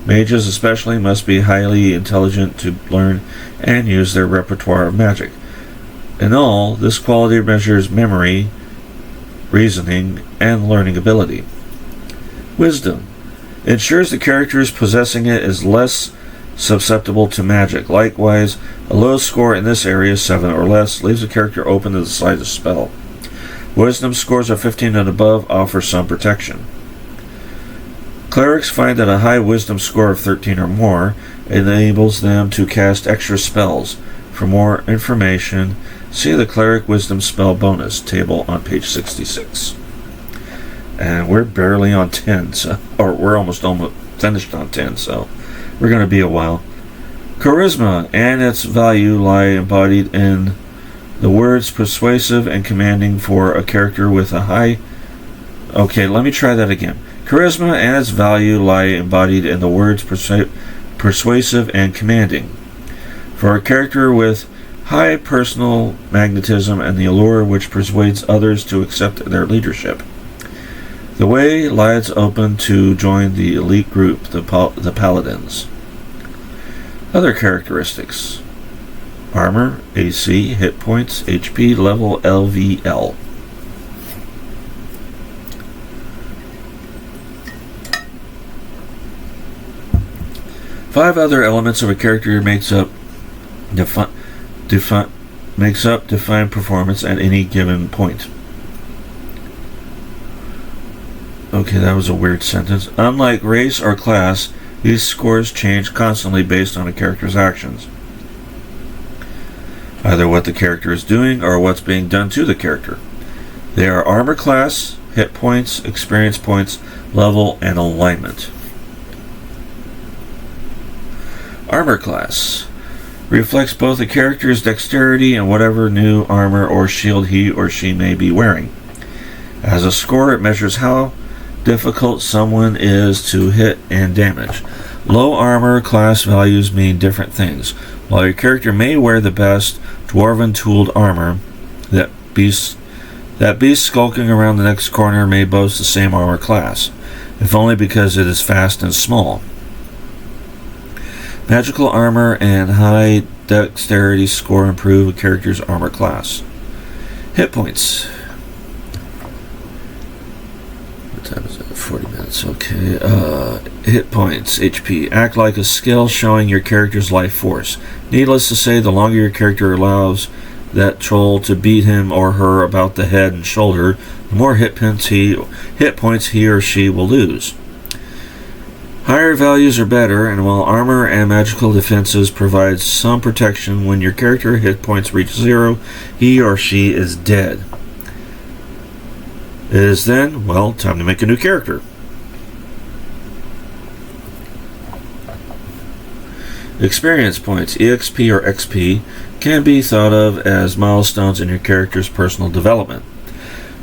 Mages especially must be highly intelligent to learn and use their repertoire of magic. In all, this quality measures memory, reasoning, and learning ability. Wisdom ensures the character possessing it is less susceptible to magic. Likewise, a low score in this area, 7 or less, leaves the character open to the slightest spell. Wisdom scores of 15 and above offer some protection. Clerics find that a high wisdom score of 13 or more enables them to cast extra spells. For more information, see the Cleric Wisdom Spell Bonus table on page 66. And we're barely on 10, or we're almost finished on 10, so we're going to be a while. Charisma and its value lie embodied in the words persuasive and commanding for a character with a high... Okay, let me try that again. Charisma and its value lie embodied in the words persuasive and commanding. For a character with high personal magnetism and the allure which persuades others to accept their leadership, the way lies open to join the elite group, the Paladins. Other characteristics: armor, AC, hit points, HP, level, LVL. Five other elements of a character define performance at any given point. Okay, that was a weird sentence. Unlike race or class, these scores change constantly based on a character's actions. Either what the character is doing or what's being done to the character. They are armor class, hit points, experience points, level, and alignment. Armor class reflects both a character's dexterity and whatever new armor or shield he or she may be wearing. As a score, it measures how difficult someone is to hit and damage. Low armor class values mean different things. While your character may wear the best dwarven tooled armor, that beast skulking around the next corner may boast the same armor class, if only because it is fast and small. Magical armor and high dexterity score improve a character's armor class. Hit points. What time is it? 40 minutes. Okay. Hit points. HP. Act like a skill showing your character's life force. Needless to say, the longer your character allows that troll to beat him or her about the head and shoulder, the more hit points he or she will lose. Higher values are better, and while armor and magical defenses provide some protection, when your character hit points reach 0, he or she is dead. It is then, well, time to make a new character. Experience points, EXP or XP, can be thought of as milestones in your character's personal development.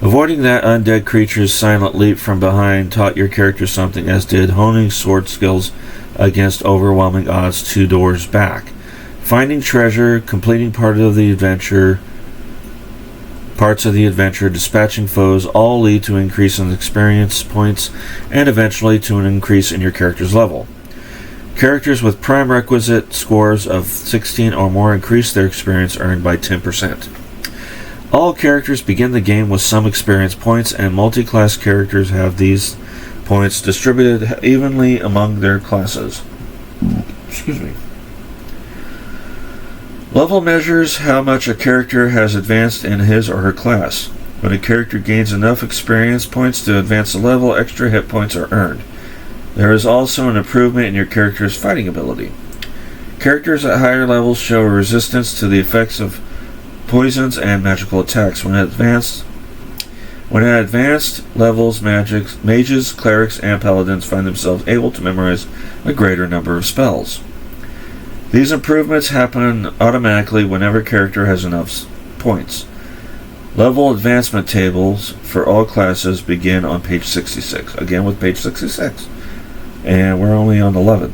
Avoiding that undead creature's silent leap from behind taught your character something, as did honing sword skills against overwhelming odds 2 doors back. Finding treasure, completing parts of the adventure, dispatching foes, all lead to an increase in experience points and eventually to an increase in your character's level. Characters with prime requisite scores of 16 or more increase their experience earned by 10%. All characters begin the game with some experience points, and multi-class characters have these points distributed evenly among their classes. Excuse me. Level measures how much a character has advanced in his or her class. When a character gains enough experience points to advance a level, extra hit points are earned. There is also an improvement in your character's fighting ability. Characters at higher levels show a resistance to the effects of poisons and magical attacks. When at advanced levels, mages, clerics, and paladins find themselves able to memorize a greater number of spells. These improvements happen automatically whenever a character has enough points. Level advancement tables for all classes begin on page 66. Again with page 66. And we're only on 11.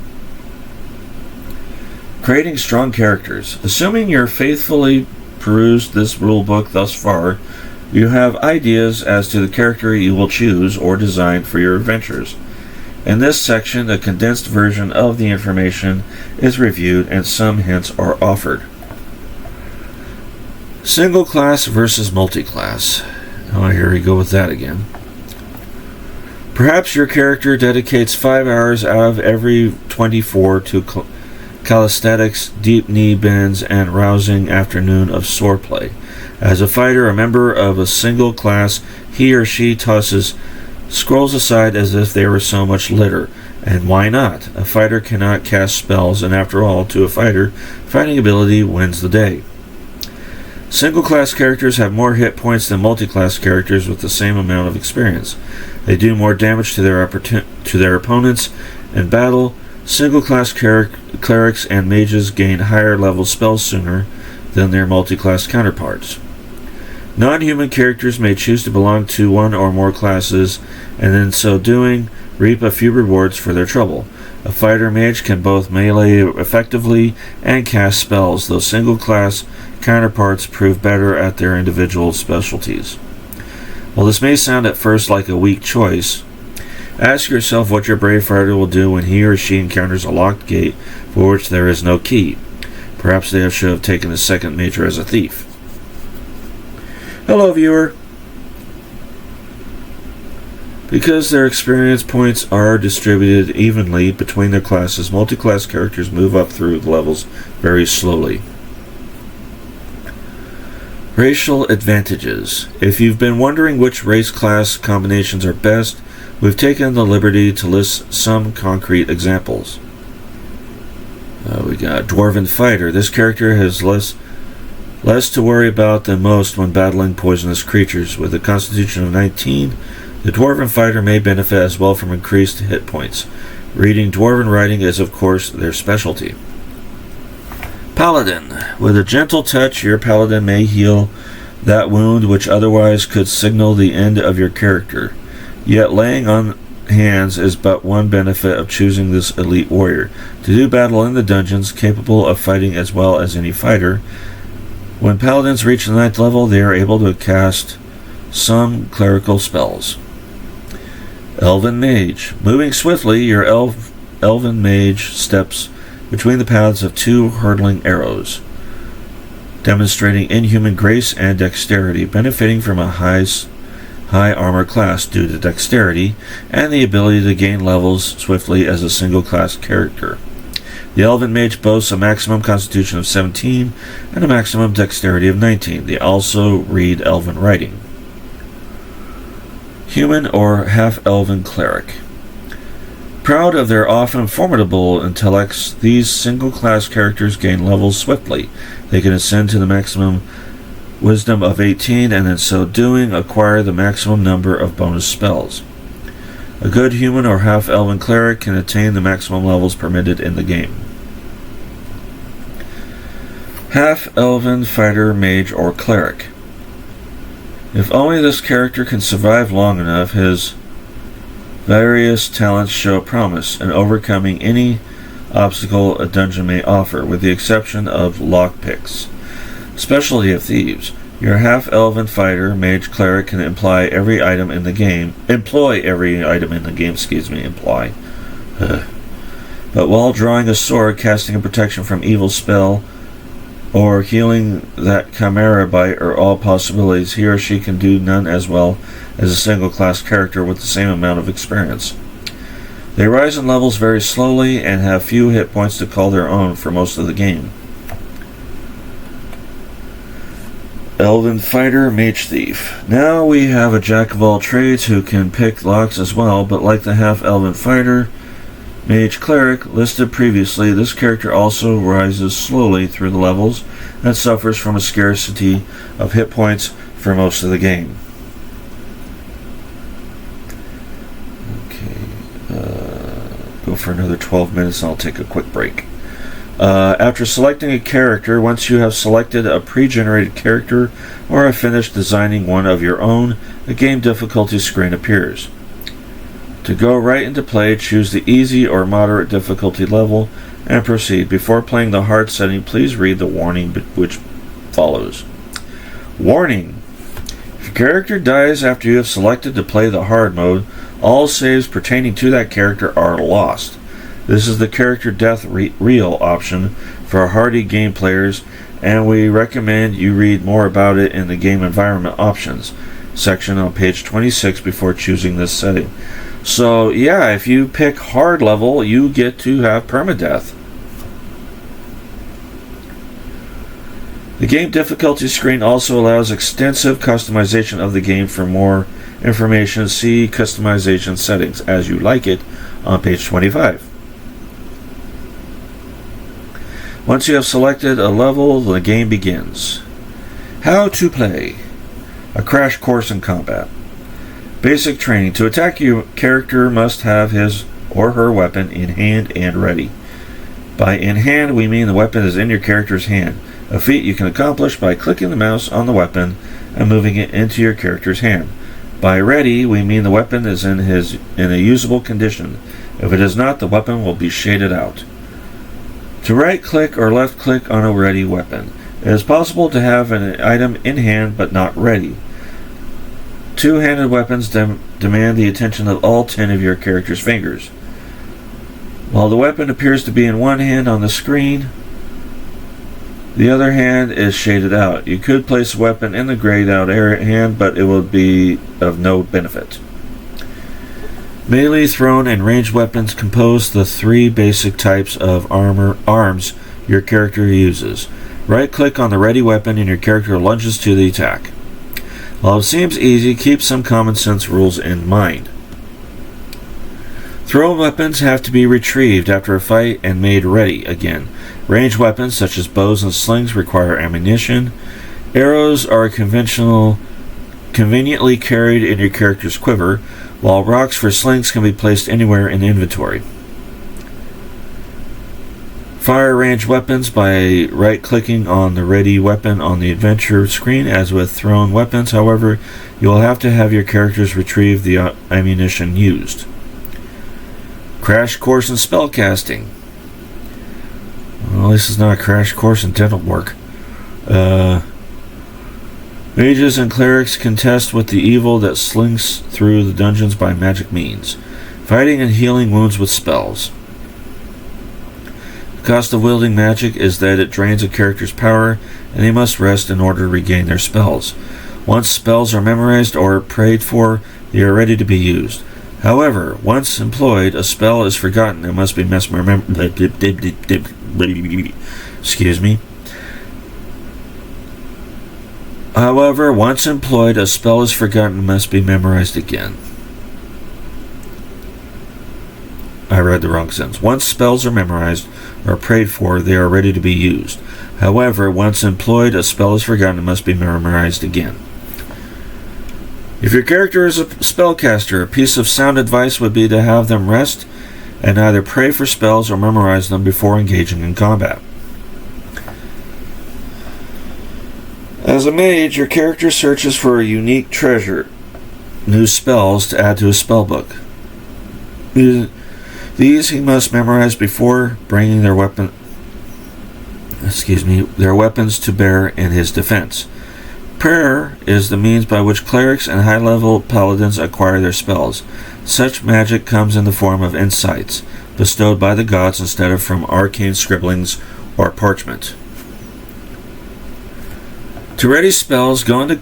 Creating strong characters. Assuming you're faithfully perused this rule book thus far, you have ideas as to the character you will choose or design for your adventures. In this section, a condensed version of the information is reviewed and some hints are offered. Single class versus multi-class. Oh, here we go with that again. Perhaps your character dedicates 5 hours out of every 24 to calisthenics, deep knee bends, and rousing afternoon of swordplay. As a fighter, a member of a single class, he or she tosses scrolls aside as if they were so much litter. And why not? A fighter cannot cast spells, and after all, to a fighter, fighting ability wins the day. Single-class characters have more hit points than multi-class characters with the same amount of experience. They do more damage to their opponents in battle. Single-class clerics and mages gain higher-level spells sooner than their multi-class counterparts. Non-human characters may choose to belong to one or more classes, and in so doing, reap a few rewards for their trouble. A fighter mage can both melee effectively and cast spells, though single-class counterparts prove better at their individual specialties. While this may sound at first like a weak choice, ask yourself what your brave fighter will do when he or she encounters a locked gate for which there is no key. Perhaps they should have taken the second major as a thief. Hello, viewer. Because their experience points are distributed evenly between their classes, multi-class characters move up through the levels very slowly. Racial advantages. If you've been wondering which race-class combinations are best, we've taken the liberty to list some concrete examples. We got Dwarven Fighter. This character has less to worry about than most when battling poisonous creatures. With a constitution of 19, the Dwarven Fighter may benefit as well from increased hit points. Reading Dwarven writing is, of course, their specialty. Paladin. With a gentle touch, your paladin may heal that wound which otherwise could signal the end of your character. Yet laying on hands is but one benefit of choosing this elite warrior. To do battle in the dungeons, capable of fighting as well as any fighter, when paladins reach the 9th level, they are able to cast some clerical spells. Elven Mage. Moving swiftly, your Elven Mage steps between the paths of two hurtling arrows, demonstrating inhuman grace and dexterity, benefiting from a high armor class due to dexterity and the ability to gain levels swiftly as a single class character. The Elven Mage boasts a maximum constitution of 17 and a maximum dexterity of 19. They also read Elven writing. Human or half-elven cleric. Proud of their often formidable intellects, these single-class characters gain levels swiftly. They can ascend to the maximum wisdom of 18, and in so doing, acquire the maximum number of bonus spells. A good human or half-elven cleric can attain the maximum levels permitted in the game. Half-elven fighter, mage, or cleric. If only this character can survive long enough, his various talents show promise in overcoming any obstacle a dungeon may offer, with the exception of lockpicks. Specialty of thieves. Your half-elven fighter, mage, cleric can employ every item in the game. But while drawing a sword, casting a protection from evil spell, or healing that chimera bite are all possibilities, he or she can do none as well as a single-class character with the same amount of experience. They rise in levels very slowly and have few hit points to call their own for most of the game. Elven Fighter, Mage Thief. Now we have a jack of all trades who can pick locks as well, but like the half-elven fighter, Mage Cleric listed previously, this character also rises slowly through the levels and suffers from a scarcity of hit points for most of the game. Go for another 12 minutes and I'll take a quick break. After selecting a character, once you have selected a pre-generated character or have finished designing one of your own, a game difficulty screen appears. To go right into play, choose the easy or moderate difficulty level and proceed. Before playing the hard setting, please read the warning which follows. Warning! If your character dies after you have selected to play the hard mode, all saves pertaining to that character are lost. This is the character death reel option for hardy game players, and we recommend you read more about it in the game environment options section on page 26 before choosing this setting. So yeah, if you pick hard level, you get to have permadeath. The game difficulty screen also allows extensive customization of the game. For more information, see customization settings as you like it on page 25. Once you have selected a level, the game begins. How to play. A crash course in combat. Basic training. To attack, your character must have his or her weapon in hand and ready. By in hand, we mean the weapon is in your character's hand. a feat you can accomplish by clicking the mouse on the weapon and moving it into your character's hand. By ready, we mean the weapon is in a usable condition. If it is not, the weapon will be shaded out. To right-click or left-click on a ready weapon. It is possible to have an item in hand but not ready. Two-handed weapons demand the attention of all 10 of your character's fingers. While the weapon appears to be in one hand on the screen, the other hand is shaded out. You could place a weapon in the grayed out hand, but it will be of no benefit. Melee, thrown, and ranged weapons compose the three basic types of arms your character uses. Right-click on the ready weapon and your character lunges to the attack. While it seems easy, keep some common sense rules in mind. Thrown weapons have to be retrieved after a fight and made ready again. Ranged weapons, such as bows and slings, require ammunition. Arrows are conveniently carried in your character's quiver, while rocks for slings can be placed anywhere in the inventory. Fire ranged weapons by right-clicking on the ready weapon on the adventure screen. As with thrown weapons, however, you will have to have your characters retrieve the ammunition used. Crash course in spellcasting. Well, this is not a crash course in dental work. Mages and clerics contest with the evil that slinks through the dungeons by magic means, fighting and healing wounds with spells. The cost of wielding magic is that it drains a character's power, and they must rest in order to regain their spells. Once spells are memorized or prayed for, they are ready to be used. However, once employed, a spell is forgotten and must be Excuse me. However, once employed, a spell is forgotten and must be memorized again. I read the wrong sentence. Once spells are memorized or prayed for, they are ready to be used. However, once employed, a spell is forgotten and must be memorized again. If your character is a spellcaster, a piece of sound advice would be to have them rest and either pray for spells or memorize them before engaging in combat. As a mage, your character searches for a unique treasure, new spells to add to his spellbook. These he must memorize before bringing their weapons to bear in his defense. Prayer is the means by which clerics and high-level paladins acquire their spells. Such magic comes in the form of insights, bestowed by the gods instead of from arcane scribblings or parchment. To ready spells, go into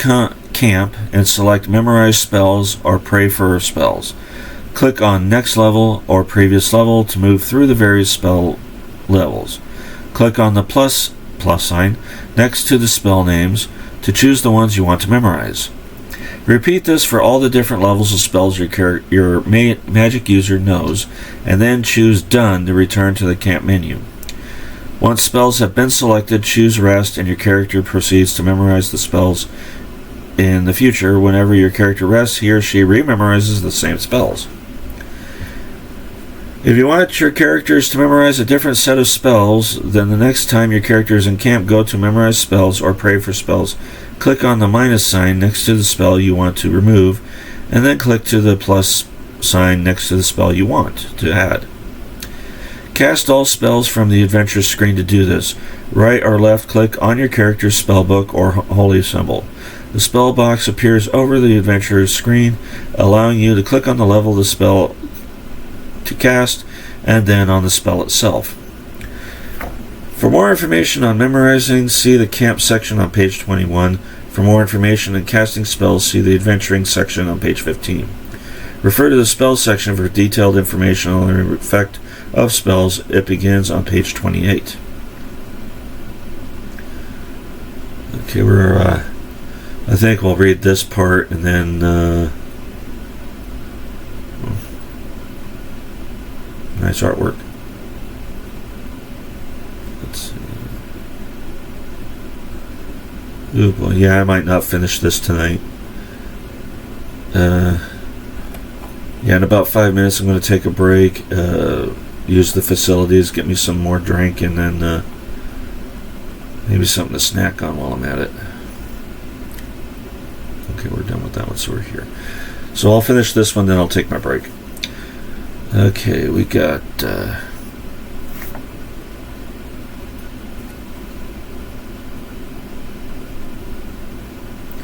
camp and select Memorize Spells or Pray for Spells. Click on Next Level or Previous Level to move through the various spell levels. Click on the plus sign next to the spell names to choose the ones you want to memorize. Repeat this for all the different levels of spells your magic user knows, and then choose Done to return to the camp menu. Once spells have been selected, choose Rest, and your character proceeds to memorize the spells. In the future, whenever your character rests, he or she rememorizes the same spells. If you want your characters to memorize a different set of spells, then the next time your character is in camp, go to Memorize Spells or Pray for Spells. Click on the minus sign next to the spell you want to remove, and then click to the plus sign next to the spell you want to add. Cast all spells from the adventure screen to do this. Right or left click on your character's spellbook or holy symbol. The spell box appears over the adventurer's screen, allowing you to click on the level of the spell to cast, and then on the spell itself. For more information on memorizing, see the camp section on page 21. For more information on casting spells, see the adventuring section on page 15. Refer to the spell section for detailed information on the effect of spells. It begins on page 28. Okay, I think we'll read this part and then nice artwork. Let's see. Ooh, boy, yeah, I might not finish this tonight. Yeah, in about 5 minutes I'm going to take a break, use the facilities, get me some more drink, and then Maybe something to snack on while I'm at it. Okay, we're done with that one, so we're here. So I'll finish this one, then I'll take my break. Okay, we got...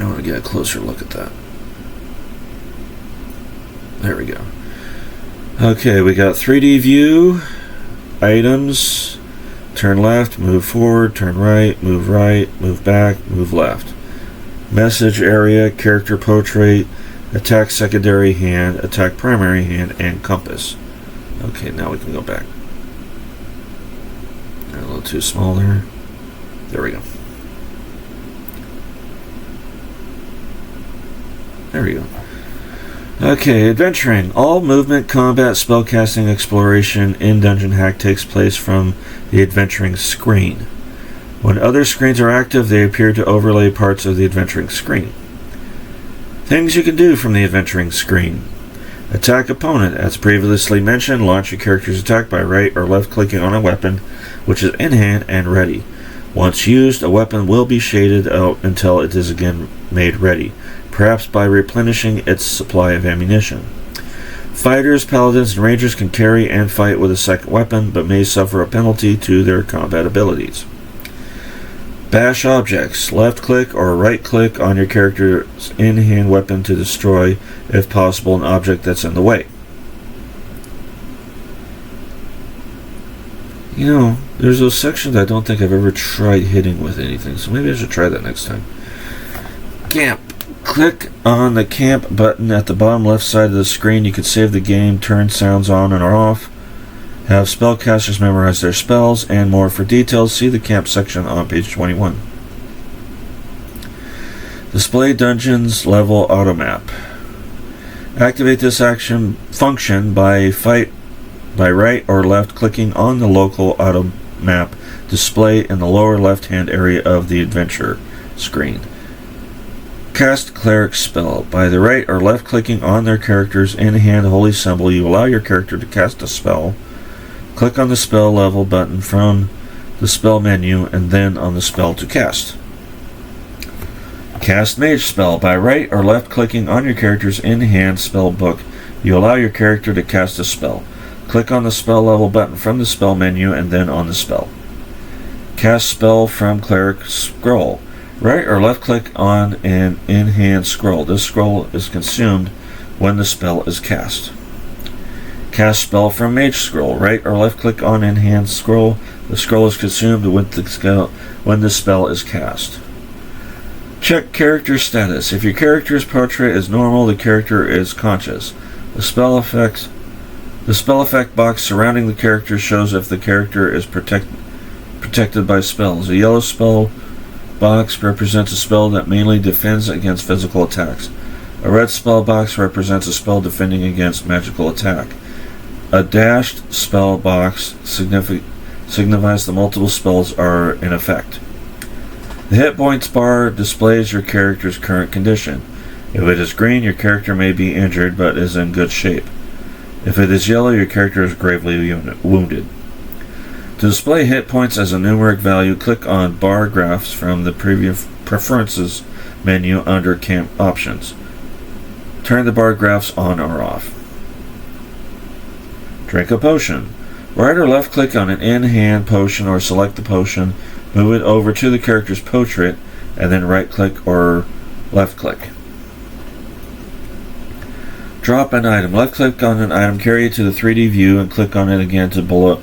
I want to get a closer look at that. There we go. Okay, we got 3D view, items, turn left, move forward, turn right, move back, move left. Message area, character portrait, attack secondary hand, attack primary hand, and compass. Okay, now we can go back. A little too small there. There we go. There we go. Okay, adventuring. All movement, combat, spellcasting, exploration in Dungeon Hack takes place from the adventuring screen. When other screens are active, they appear to overlay parts of the adventuring screen. Things you can do from the adventuring screen. Attack opponent. As previously mentioned, launch your character's attack by right or left clicking on a weapon, which is in hand and ready. Once used, a weapon will be shaded out until it is again made ready, perhaps by replenishing its supply of ammunition. Fighters, paladins, and rangers can carry and fight with a second weapon, but may suffer a penalty to their combat abilities. Bash objects. Left-click or right-click on your character's in-hand weapon to destroy, if possible, an object that's in the way. You know, there's those sections I don't think I've ever tried hitting with anything, so maybe I should try that next time. Camp. Click on the camp button at the bottom left side of the screen. You can save the game, turn sounds on and or off, have spellcasters memorize their spells, and more. For details, see the camp section on page 21. Display dungeons level automap. Activate this action function by right or left clicking on the local automap display in the lower left hand area of the adventure screen. Cast cleric spell. By the right or left clicking on their character's in-hand holy symbol, you allow your character to cast a spell. Click on the spell level button from the spell menu and then on the spell to cast. Cast mage spell. By right or left clicking on your character's in-hand spell book, you allow your character to cast a spell. Click on the spell level button from the spell menu and then on the spell. Cast spell from cleric scroll. Right or left click on an in-hand scroll. This scroll is consumed when the spell is cast. Cast spell from mage scroll. Right or left click on in-hand scroll. The scroll is consumed when the spell is cast. Check character status. If your character's portrait is normal, the character is conscious. The spell effect box surrounding the character shows if the character is protected by spells. A yellow spell box represents a spell that mainly defends against physical attacks. A red spell box represents a spell defending against magical attack. A dashed spell box signifies the multiple spells are in effect. The hit points bar displays your character's current condition. If it is green, your character may be injured but is in good shape. If it is yellow, your character is gravely wounded. To display hit points as a numeric value, click on bar graphs from the previous preferences menu under camp options. Turn the bar graphs on or off. Drink a potion. Right or left click on an in-hand potion or select the potion, move it over to the character's portrait, and then right click or left click. Drop an item. Left click on an item, carry it to the 3D view, and click on it again below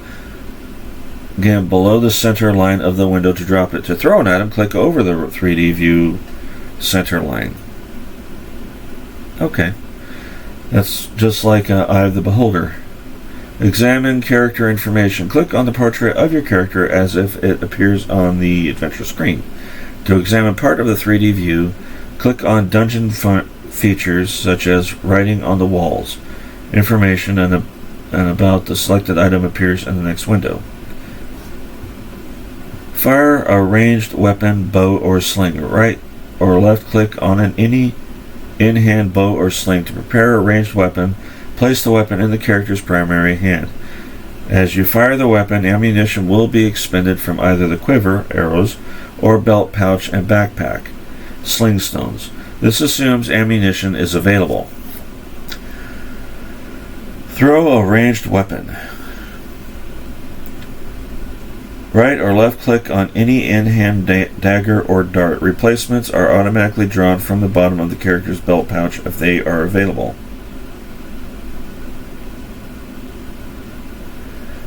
the center line of the window to drop it. To throw an item, click over the 3D view center line. Okay. That's just like Eye of the Beholder. Examine character information. Click on the portrait of your character as if it appears on the adventure screen. To examine part of the 3D view, click on dungeon features such as writing on the walls. Information and about the selected item appears in the next window. Fire a ranged weapon, bow, or sling. Right or left click on any in-hand bow or sling. To prepare a ranged weapon, place the weapon in the character's primary hand. As you fire the weapon, ammunition will be expended from either the quiver, arrows, or belt pouch and backpack. Sling stones. This assumes ammunition is available. Throw a ranged weapon. Right or left click on any in-hand dagger or dart. Replacements are automatically drawn from the bottom of the character's belt pouch if they are available.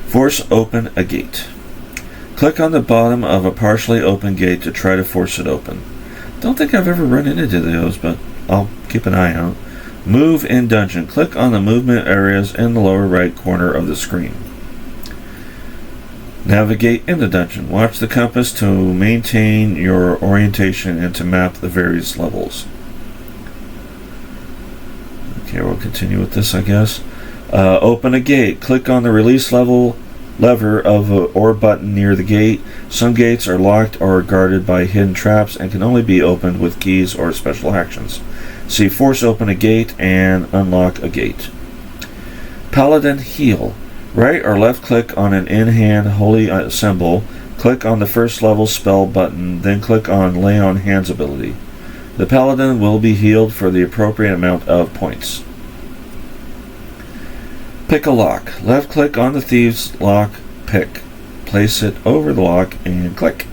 Force open a gate. Click on the bottom of a partially open gate to try to force it open. Don't think I've ever run into those, but I'll keep an eye out. Move in dungeon. Click on the movement areas in the lower right corner of the screen. Navigate in the dungeon. Watch the compass to maintain your orientation and to map the various levels. Okay, we'll continue with this, I guess. Open a gate. Click on the release lever or button near the gate. Some gates are locked or guarded by hidden traps and can only be opened with keys or special actions. See force open a gate and unlock a gate. Paladin heal. Right or left click on an in-hand holy symbol. Click on the first level spell button, then click on lay on hands ability. The paladin will be healed for the appropriate amount of points. Pick a lock. Left click on the thieves lock pick. Place it over the lock and click.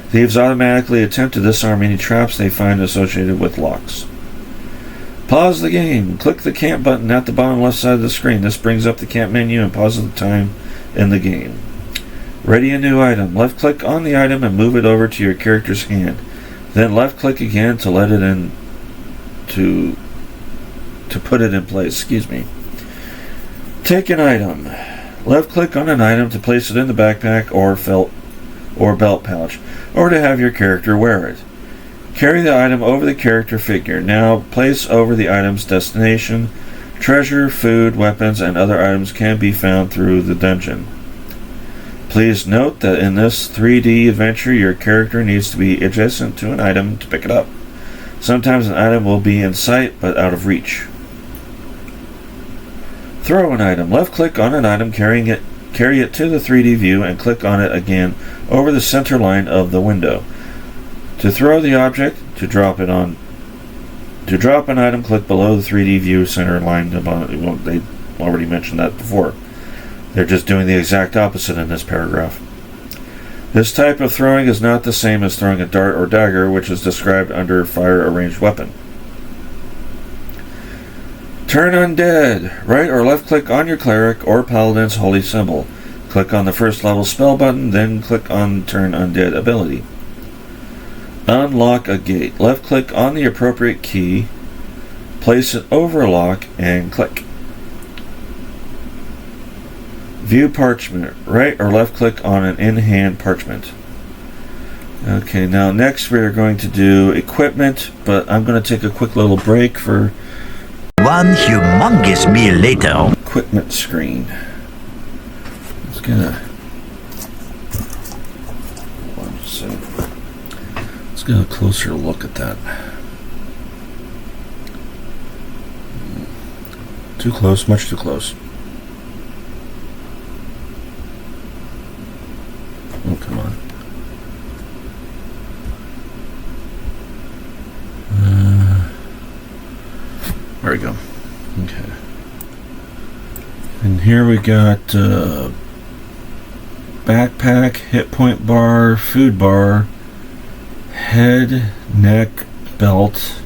Thieves automatically attempt to disarm any traps they find associated with locks. Pause the game. Click the camp button at the bottom left side of the screen. This brings up the camp menu and pauses the time in the game. Ready a new item. Left click on the item and move it over to your character's hand. Then left click again to let it in to put it in place. Take an item. Left click on an item to place it in the backpack or belt pouch, or to have your character wear it. Carry the item over the character figure. Now place over the item's destination. Treasure, food, weapons, and other items can be found through the dungeon. Please note that in this 3D adventure, your character needs to be adjacent to an item to pick it up. Sometimes an item will be in sight but out of reach. Throw an item. Left click on an item, carry it to the 3D view, and click on it again over the center line of the window. To throw the object, to drop an item, click below the 3D view center line. Well, they already mentioned that before. They're just doing the exact opposite in this paragraph. This type of throwing is not the same as throwing a dart or dagger, which is described under fire a ranged weapon. Turn undead. Right or left click on your cleric or paladin's holy symbol. Click on the first level spell button, then click on turn undead ability. Unlock a gate. Left click on the appropriate key, place it over a lock, and click. View parchment. Right or left click on an in-hand parchment. Okay, now next we are going to do equipment, but I'm going to take a quick little break for one humongous meal later. Equipment screen. Let's get a closer look at that. Too close, much too close. Oh, come on. There we go. Okay. And here we got backpack, hit point bar, food bar, head, neck, belt,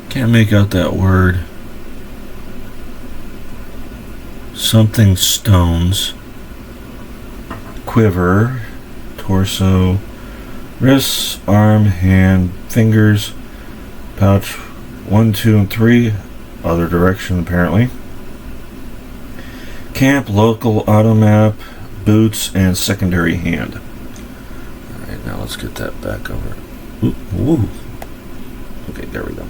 can't make out that word. Something stones, quiver, torso, wrists, arm, hand, fingers, pouch 1, 2, and 3, other direction apparently. Camp, local, auto map, boots, and secondary hand. Alright, now let's get that back over. Ooh. Okay, there we go.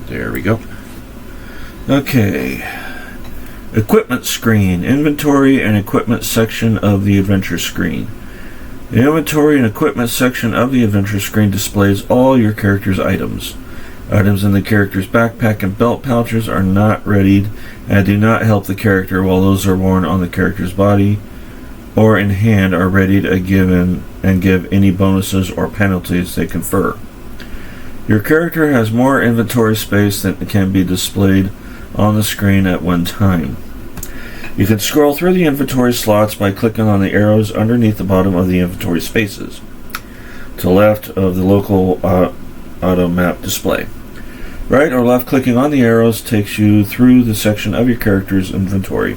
There we go. Okay. Equipment screen. Inventory and equipment section of the adventure screen. The inventory and equipment section of the adventure screen displays all your character's items. Items in the character's backpack and belt pouches are not readied and do not help the character, while those are worn on the character's body or in hand are readied and give any bonuses or penalties they confer. Your character has more inventory space than can be displayed on the screen at one time. You can scroll through the inventory slots by clicking on the arrows underneath the bottom of the inventory spaces, to the left of the local auto map display. Right or left clicking on the arrows takes you through the section of your character's inventory.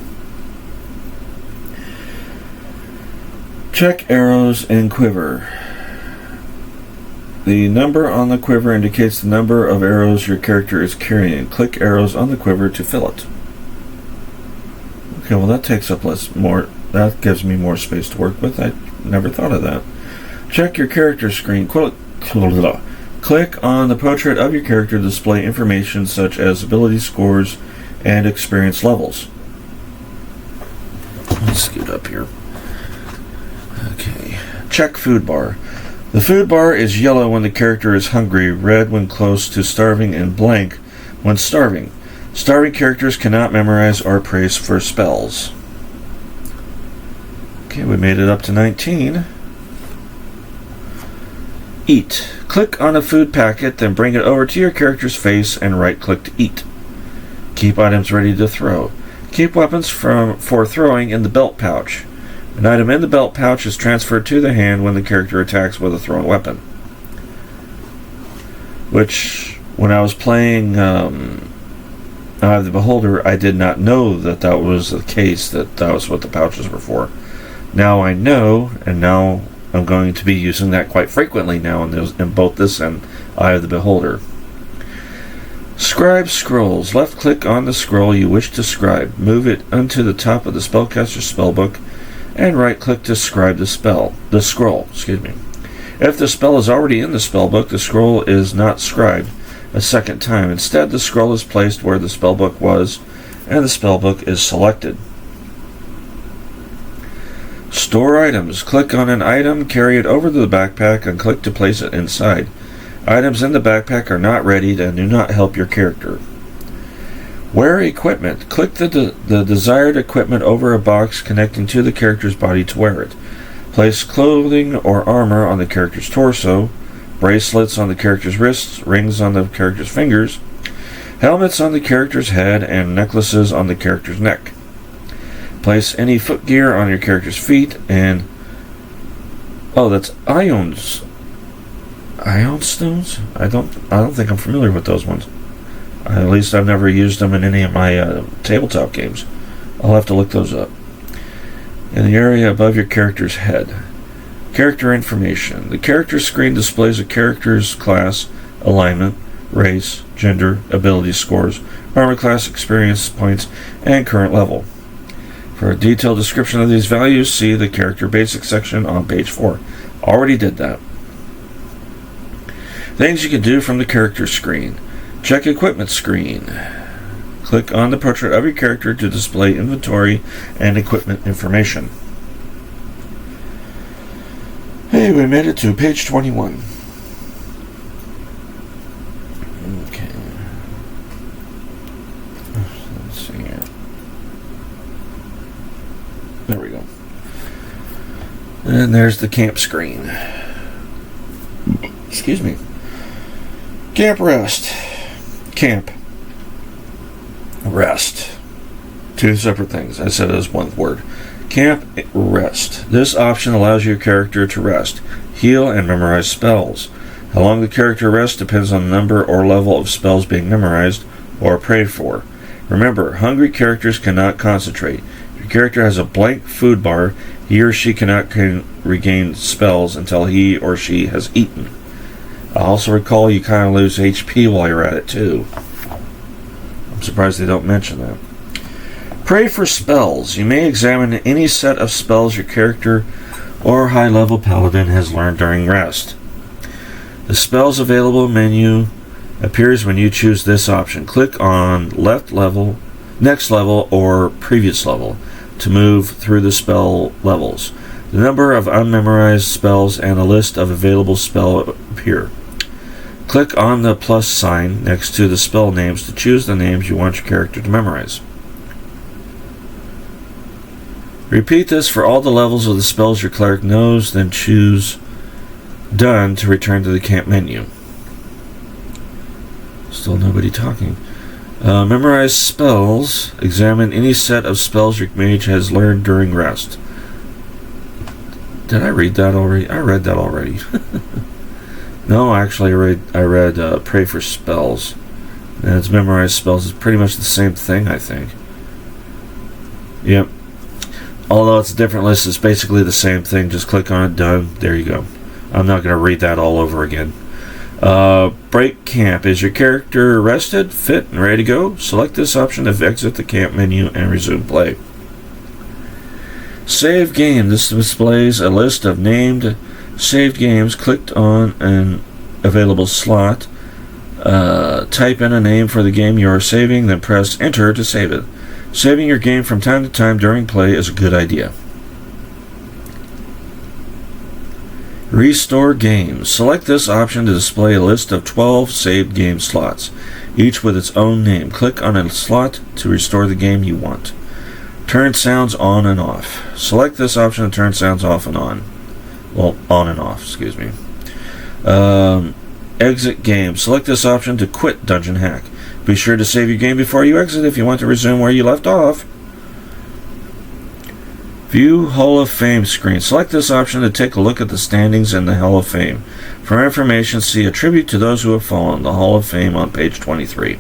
Check arrows and quiver. The number on the quiver indicates the number of arrows your character is carrying. Click arrows on the quiver to fill it. Okay, well that takes up that gives me more space to work with. I never thought of that. Check your character screen. Click on the portrait of your character to display information such as ability scores and experience levels. Let's scoot up here. Okay. Check food bar. The food bar is yellow when the character is hungry, red when close to starving, and blank when starving. Starving characters cannot memorize or praise for spells. Okay, we made it up to 19. Eat. Click on a food packet, then bring it over to your character's face and right-click to eat. Keep items ready to throw. Keep weapons for throwing in the belt pouch. An item in the belt pouch is transferred to the hand when the character attacks with a thrown weapon. Which, when I was playing Eye of the Beholder, I did not know that was the case, that was what the pouches were for. Now I know, and now I'm going to be using that quite frequently now in both this and Eye of the Beholder. Scribe scrolls. Left click on the scroll you wish to scribe. Move it unto the top of the spellcaster's spellbook and right click to scribe the scroll. If the spell is already in the spellbook, the scroll is not scribed a second time. Instead, the scroll is placed where the spellbook was and the spellbook is selected. Store items. Click on an item, carry it over to the backpack, and click to place it inside. Items in the backpack are not readied and do not help your character. Wear equipment. Click the desired equipment over a box connecting to the character's body to wear it. Place clothing or armor on the character's torso, bracelets on the character's wrists, rings on the character's fingers, helmets on the character's head, and necklaces on the character's neck. Place any footgear on your character's feet and... Oh, that's ions. Ion stones? I don't think I'm familiar with those ones. At least I've never used them in any of my tabletop games. I'll have to look those up. In the area above your character's head. Character information. The character screen displays a character's class, alignment, race, gender, ability scores, armor class, experience points, and current level. For a detailed description of these values, see the Character Basics section on page 4. Already did that. Things you can do from the character screen. Check equipment screen. Click on the portrait of your character to display inventory and equipment information. Hey, we made it to page 21. Okay. Let's see here. There we go. And there's the camp screen. Excuse me. Camp rest. Camp. Rest. Two separate things. I said it as one word. Camp rest. This option allows your character to rest, heal, and memorize spells. How long the character rests depends on the number or level of spells being memorized or prayed for. Remember, hungry characters cannot concentrate. If your character has a blank food bar, he or she cannot regain spells until he or she has eaten. I also recall you kind of lose HP while you're at it too. I'm surprised they don't mention that. Pray for spells. You may examine any set of spells your character or high-level paladin has learned during rest. The spells available menu appears when you choose this option. Click on left level, next level, or previous level to move through the spell levels. The number of unmemorized spells and a list of available spells appear. Click on the plus sign next to the spell names to choose the names you want your character to memorize. Repeat this for all the levels of the spells your cleric knows, then choose Done to return to the camp menu. Still nobody talking. Memorize spells. Examine any set of spells your mage has learned during rest. Did I read that already? I read that already. No, actually, I read Pray for Spells. And it's Memorize Spells. It's pretty much the same thing, I think. Yep. Although it's a different list, it's basically the same thing. Just click on it, done. There you go. I'm not going to read that all over again. Break camp. Is your character rested, fit, and ready to go? Select this option to exit the camp menu and resume play. Save game. This displays a list of named saved games. Clicked on an available slot. Type in a name for the game you are saving, then press enter to save it. Saving your game from time to time during play is a good idea. Restore games. Select this option to display a list of 12 saved game slots, each with its own name. Click on a slot to restore the game you want. Turn sounds on and off. Select this option to turn sounds off and on. Well, on and off, excuse me. Exit game. Select this option to quit Dungeon Hack. Be sure to save your game before you exit if you want to resume where you left off. View Hall of Fame screen. Select this option to take a look at the standings in the Hall of Fame. For information, see A Tribute to Those Who Have Fallen, the Hall of Fame on page 23.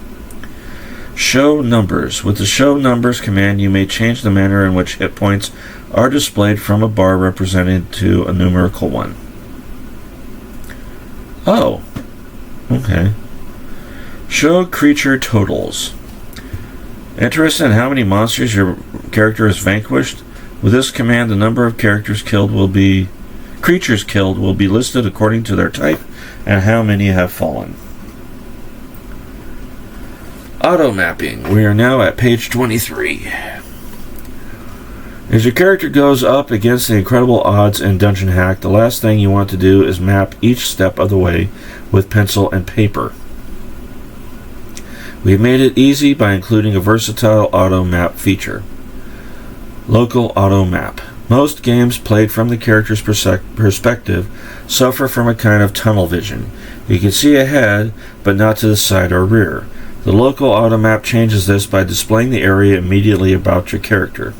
Show Numbers. With the Show Numbers command, you may change the manner in which hit points are displayed from a bar represented to a numerical 1. Oh. Okay. Show Creature Totals. Interested in how many monsters your character has vanquished? With this command, the number of creatures killed will be listed according to their type and how many have fallen. Auto mapping. We are now at page 23. As your character goes up against the incredible odds in Dungeon Hack, the last thing you want to do is map each step of the way with pencil and paper. We've made it easy by including a versatile auto map feature. Local auto map. Most games played from the character's perspective suffer from a kind of tunnel vision. You can see ahead, but not to the side or rear. The local auto map changes this by displaying the area immediately about your character.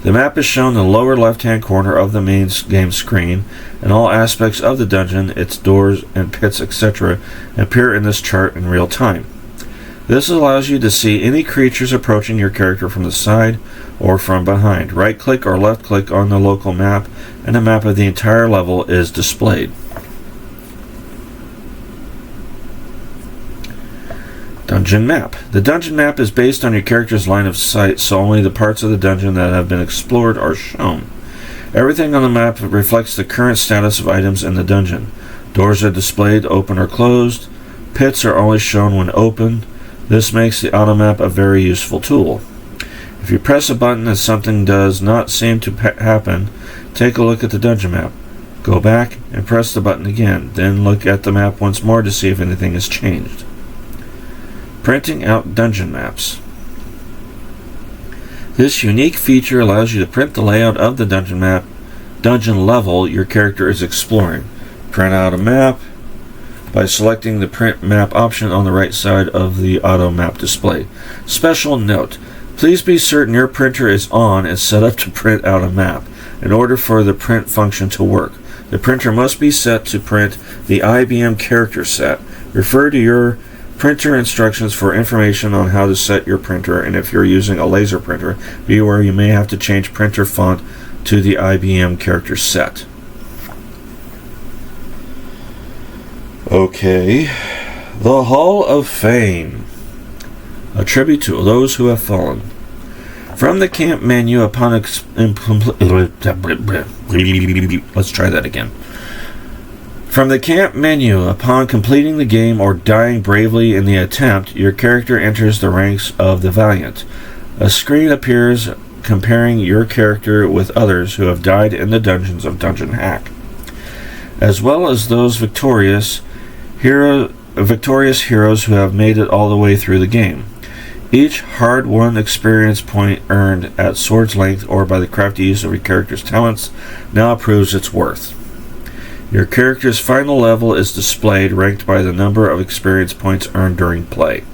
The map is shown in the lower left-hand corner of the main game screen, and all aspects of the dungeon, its doors and pits, etc., appear in this chart in real time. This allows you to see any creatures approaching your character from the side or from behind. Right-click or left-click on the local map, and a map of the entire level is displayed. Dungeon map. The dungeon map is based on your character's line of sight, so only the parts of the dungeon that have been explored are shown. Everything on the map reflects the current status of items in the dungeon. Doors are displayed open or closed. Pits are only shown when open. This makes the auto map a very useful tool. If you press a button and something does not seem to happen, take a look at the dungeon map. Go back and press the button again, then look at the map once more to see if anything has changed. Printing out dungeon maps. This unique feature allows you to print the layout of the dungeon level your character is exploring. Print out a map by selecting the print map option on the right side of the auto map display. Special note: please be certain your printer is on and set up to print out a map. In order for the print function to work, the printer must be set to print the IBM character set. Refer to your printer instructions for information on how to set your printer, and if you're using a laser printer, be aware you may have to change printer font to the IBM character set. Okay, the Hall of Fame. A tribute to those who have fallen. From the camp menu upon let's try that again. From the camp menu, upon completing the game or dying bravely in the attempt, your character enters the ranks of the valiant. A screen appears comparing your character with others who have died in the dungeons of Dungeon Hack, as well as those victorious heroes who have made it all the way through the game. Each hard-won experience point earned at sword's length or by the crafty use of your character's talents now proves its worth. Your character's final level is displayed, ranked by the number of experience points earned during play.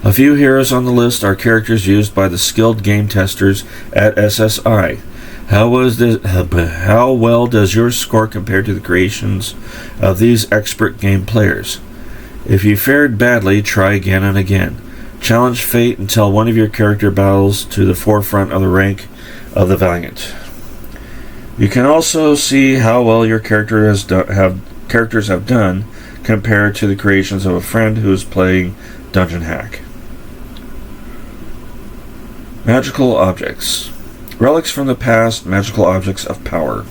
A few heroes on the list are characters used by the skilled game testers at SSI. How well does your score compare to the creations of these expert game players? If you fared badly, try again and again. Challenge fate until one of your character battles to the forefront of the rank of the valiant. You can also see how well your characters have done compared to the creations of a friend who is playing Dungeon Hack. Magical objects. Relics from the past, magical objects of power.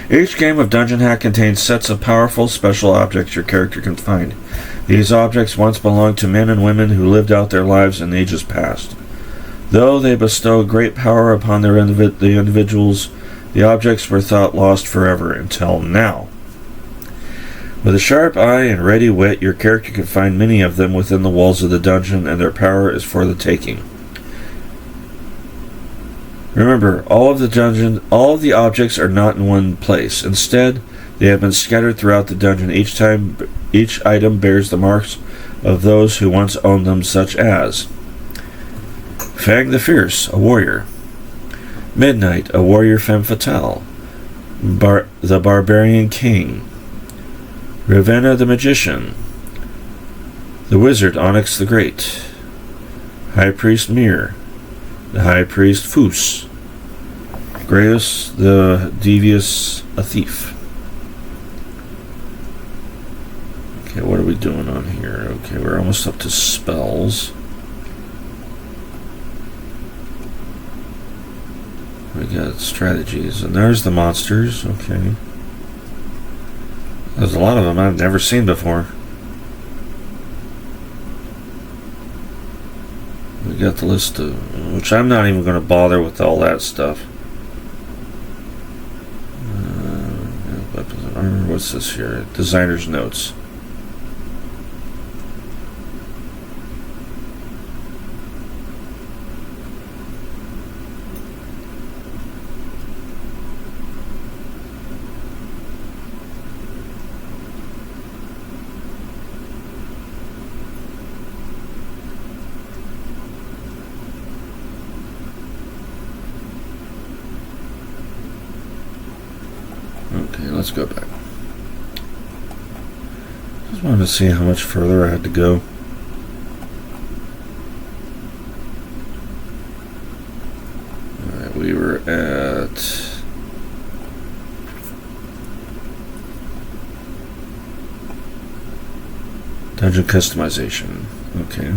Each game of Dungeon Hack contains sets of powerful special objects your character can find. These objects once belonged to men and women who lived out their lives in ages past. Though they bestow great power upon the individuals, the objects were thought lost forever until now. With a sharp eye and ready wit, your character can find many of them within the walls of the dungeon, and their power is for the taking. Remember, all of the objects are not in one place. Instead, they have been scattered throughout the dungeon. Each item bears the marks of those who once owned them, such as Fang the Fierce, a warrior; Midnight, a warrior femme fatale; the Barbarian King; Ravenna the Magician; the Wizard Onyx the Great; High Priest Mir; the High Priest Fus; Graeus the Devious, a thief. Okay, what are we doing on here? Okay, we're almost up to spells. We got strategies, and there's the monsters. Okay. There's a lot of them I've never seen before. We got the list of, which I'm not even going to bother with all that stuff. What's this here? Designer's notes. Okay, let's go back. Just wanted to see how much further I had to go. Alright, we were at dungeon customization. Okay.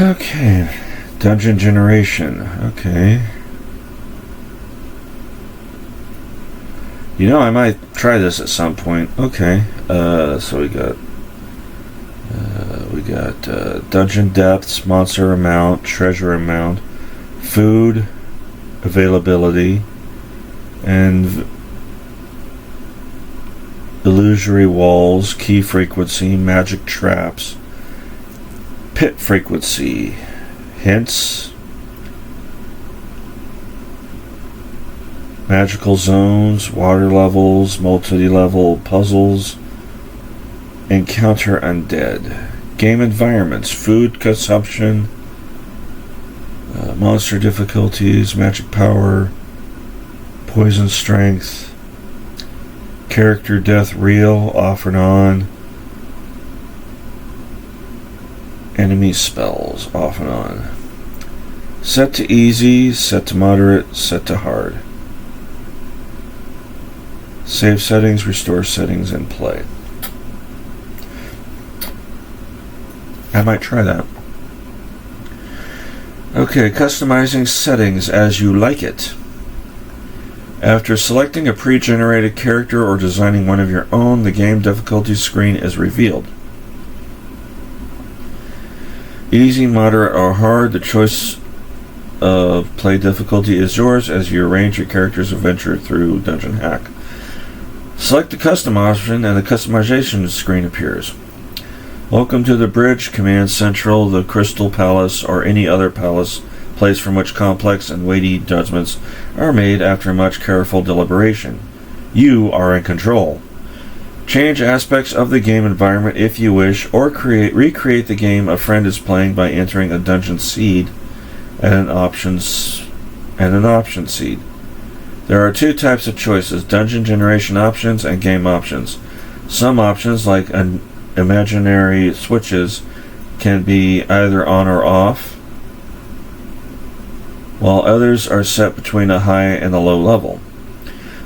Okay, dungeon generation. Okay. You know, I might try this at some point. Okay. So we got dungeon depths, monster amount, treasure amount, food availability, and illusory walls, key frequency, magic traps, pit frequency, hints, magical zones, water levels, multi-level puzzles, encounter undead, game environments, food consumption, monster difficulties, magic power, poison strength, character death real, off and on, enemy spells, off and on. Set to easy, set to moderate, set to hard. Save settings, restore settings, and play. I might try that. Okay, customizing settings as you like it. After selecting a pre-generated character or designing one of your own, the game difficulty screen is revealed. Easy, moderate, or hard, the choice of play difficulty is yours as you arrange your character's adventure through Dungeon Hack. Select the custom option and the customization screen appears. Welcome to the Bridge, Command Central, the Crystal Palace, or any other place from which complex and weighty judgments are made after much careful deliberation. You are in control. Change aspects of the game environment if you wish, or recreate the game a friend is playing by entering a dungeon seed and an option seed. There are two types of choices: dungeon generation options and game options. Some options, like imaginary switches, can be either on or off, while others are set between a high and a low level.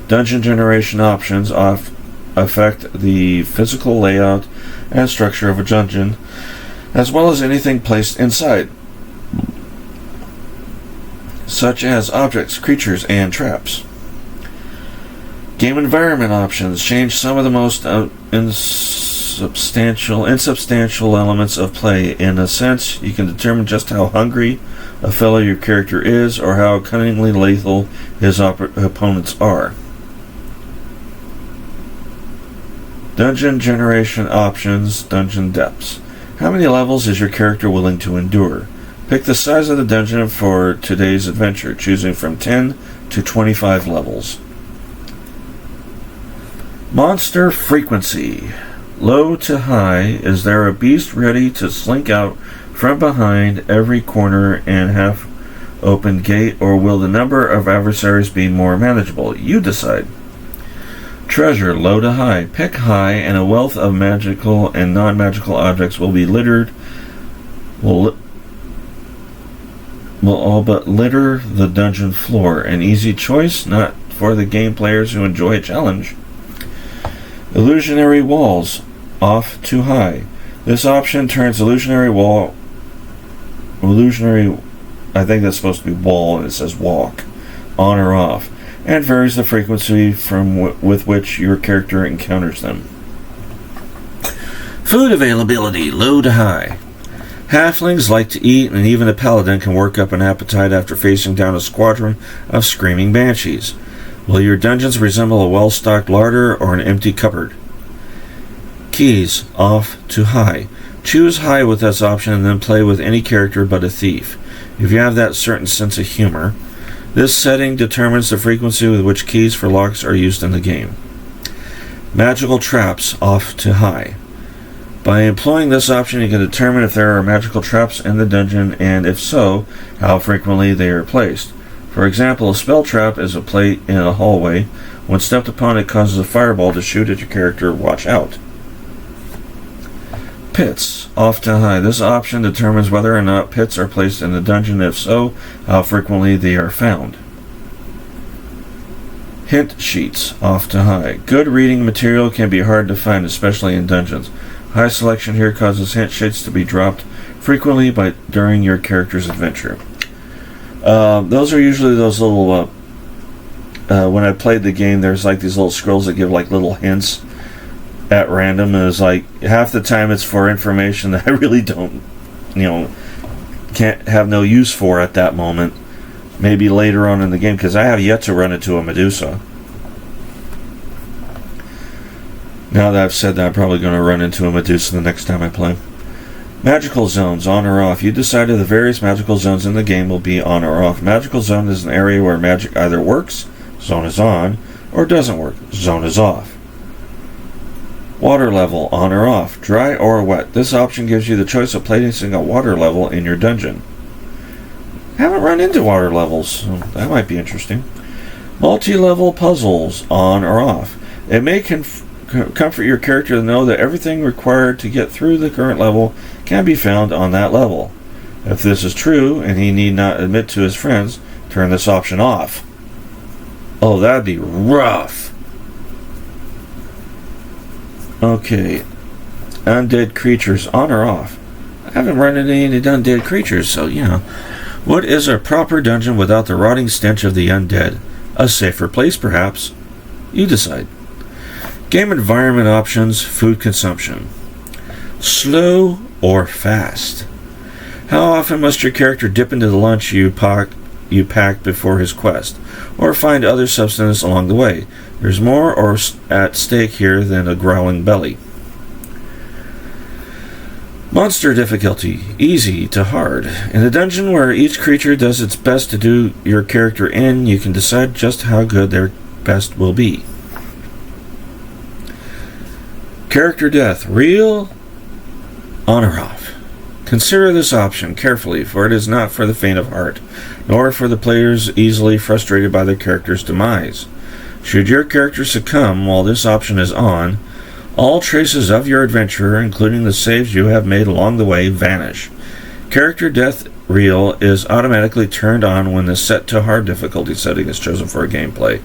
Dungeon generation options affect the physical layout and structure of a dungeon, as well as anything placed inside, such as objects, creatures, and traps. Game environment options change some of the most insubstantial elements of play. In a sense, you can determine just how hungry a fellow your character is, or how cunningly lethal his opponents are. Dungeon generation options. Dungeon depths. How many levels is your character willing to endure? Pick the size of the dungeon for today's adventure, choosing from 10 to 25 levels. Monster frequency. Low to high. Is there a beast ready to slink out from behind every corner and half-open gate, or will the number of adversaries be more manageable? You decide. Treasure. Low to high. Pick high, and a wealth of magical and non-magical objects will all but litter the dungeon floor. An easy choice, not for the game players who enjoy a challenge. Illusionary walls. Off to high. This option turns illusionary, I think that's supposed to be wall, and it says walk, on or off, and varies the frequency with which your character encounters them. Food availability. Low to high. Halflings like to eat, and even a paladin can work up an appetite after facing down a squadron of screaming banshees. Will your dungeons resemble a well-stocked larder or an empty cupboard? Keys. Off to high. Choose high with this option and then play with any character but a thief, if you have that certain sense of humor. This setting determines the frequency with which keys for locks are used in the game. Magical traps. Off to high. By employing this option, you can determine if there are magical traps in the dungeon, and if so, how frequently they are placed. For example, a spell trap is a plate in a hallway. When stepped upon, it causes a fireball to shoot at your character. Watch out. Pits. Off to high. This option determines whether or not pits are placed in the dungeon. If so, how frequently they are found. Hint sheets. Off to high. Good reading material can be hard to find, especially in dungeons. High selection here causes hint sheets to be dropped frequently during your character's adventure. Those are usually those little, when I played the game, there's like these little scrolls that give like little hints at random, and it's like half the time it's for information that I really don't, can't have no use for at that moment. Maybe later on in the game, because I have yet to run into a Medusa. Now that I've said that, I'm probably going to run into a Medusa the next time I play. Magical zones, on or off. You decided the various magical zones in the game will be on or off. Magical zone is an area where magic either works, zone is on, or doesn't work, zone is off. Water level, on or off, dry or wet. This option gives you the choice of placing a water level in your dungeon. Haven't run into water levels, so that might be interesting. Multi-level puzzles, on or off. It may comfort your character to know that everything required to get through the current level can be found on that level. If this is true, and he need not admit to his friends, turn this option off. Oh, that'd be rough. Okay. Undead creatures, on or off? I haven't run into any undead creatures, so yeah. What is a proper dungeon without the rotting stench of the undead? A safer place, perhaps? You decide. Game environment options, food consumption. Slow or fast? How often must your character dip into the lunch you packed before his quest, or find other sustenance along the way? There's more at stake here than a growling belly. Monster difficulty, easy to hard. In a dungeon where each creature does its best to do your character in, you can decide just how good their best will be. Character death, real, on or off. Consider this option carefully, for it is not for the faint of heart, nor for the players easily frustrated by their character's demise. Should your character succumb while this option is on, all traces of your adventure, including the saves you have made along the way, vanish. Character death reel is automatically turned on when the set to hard difficulty setting is chosen for a gameplay.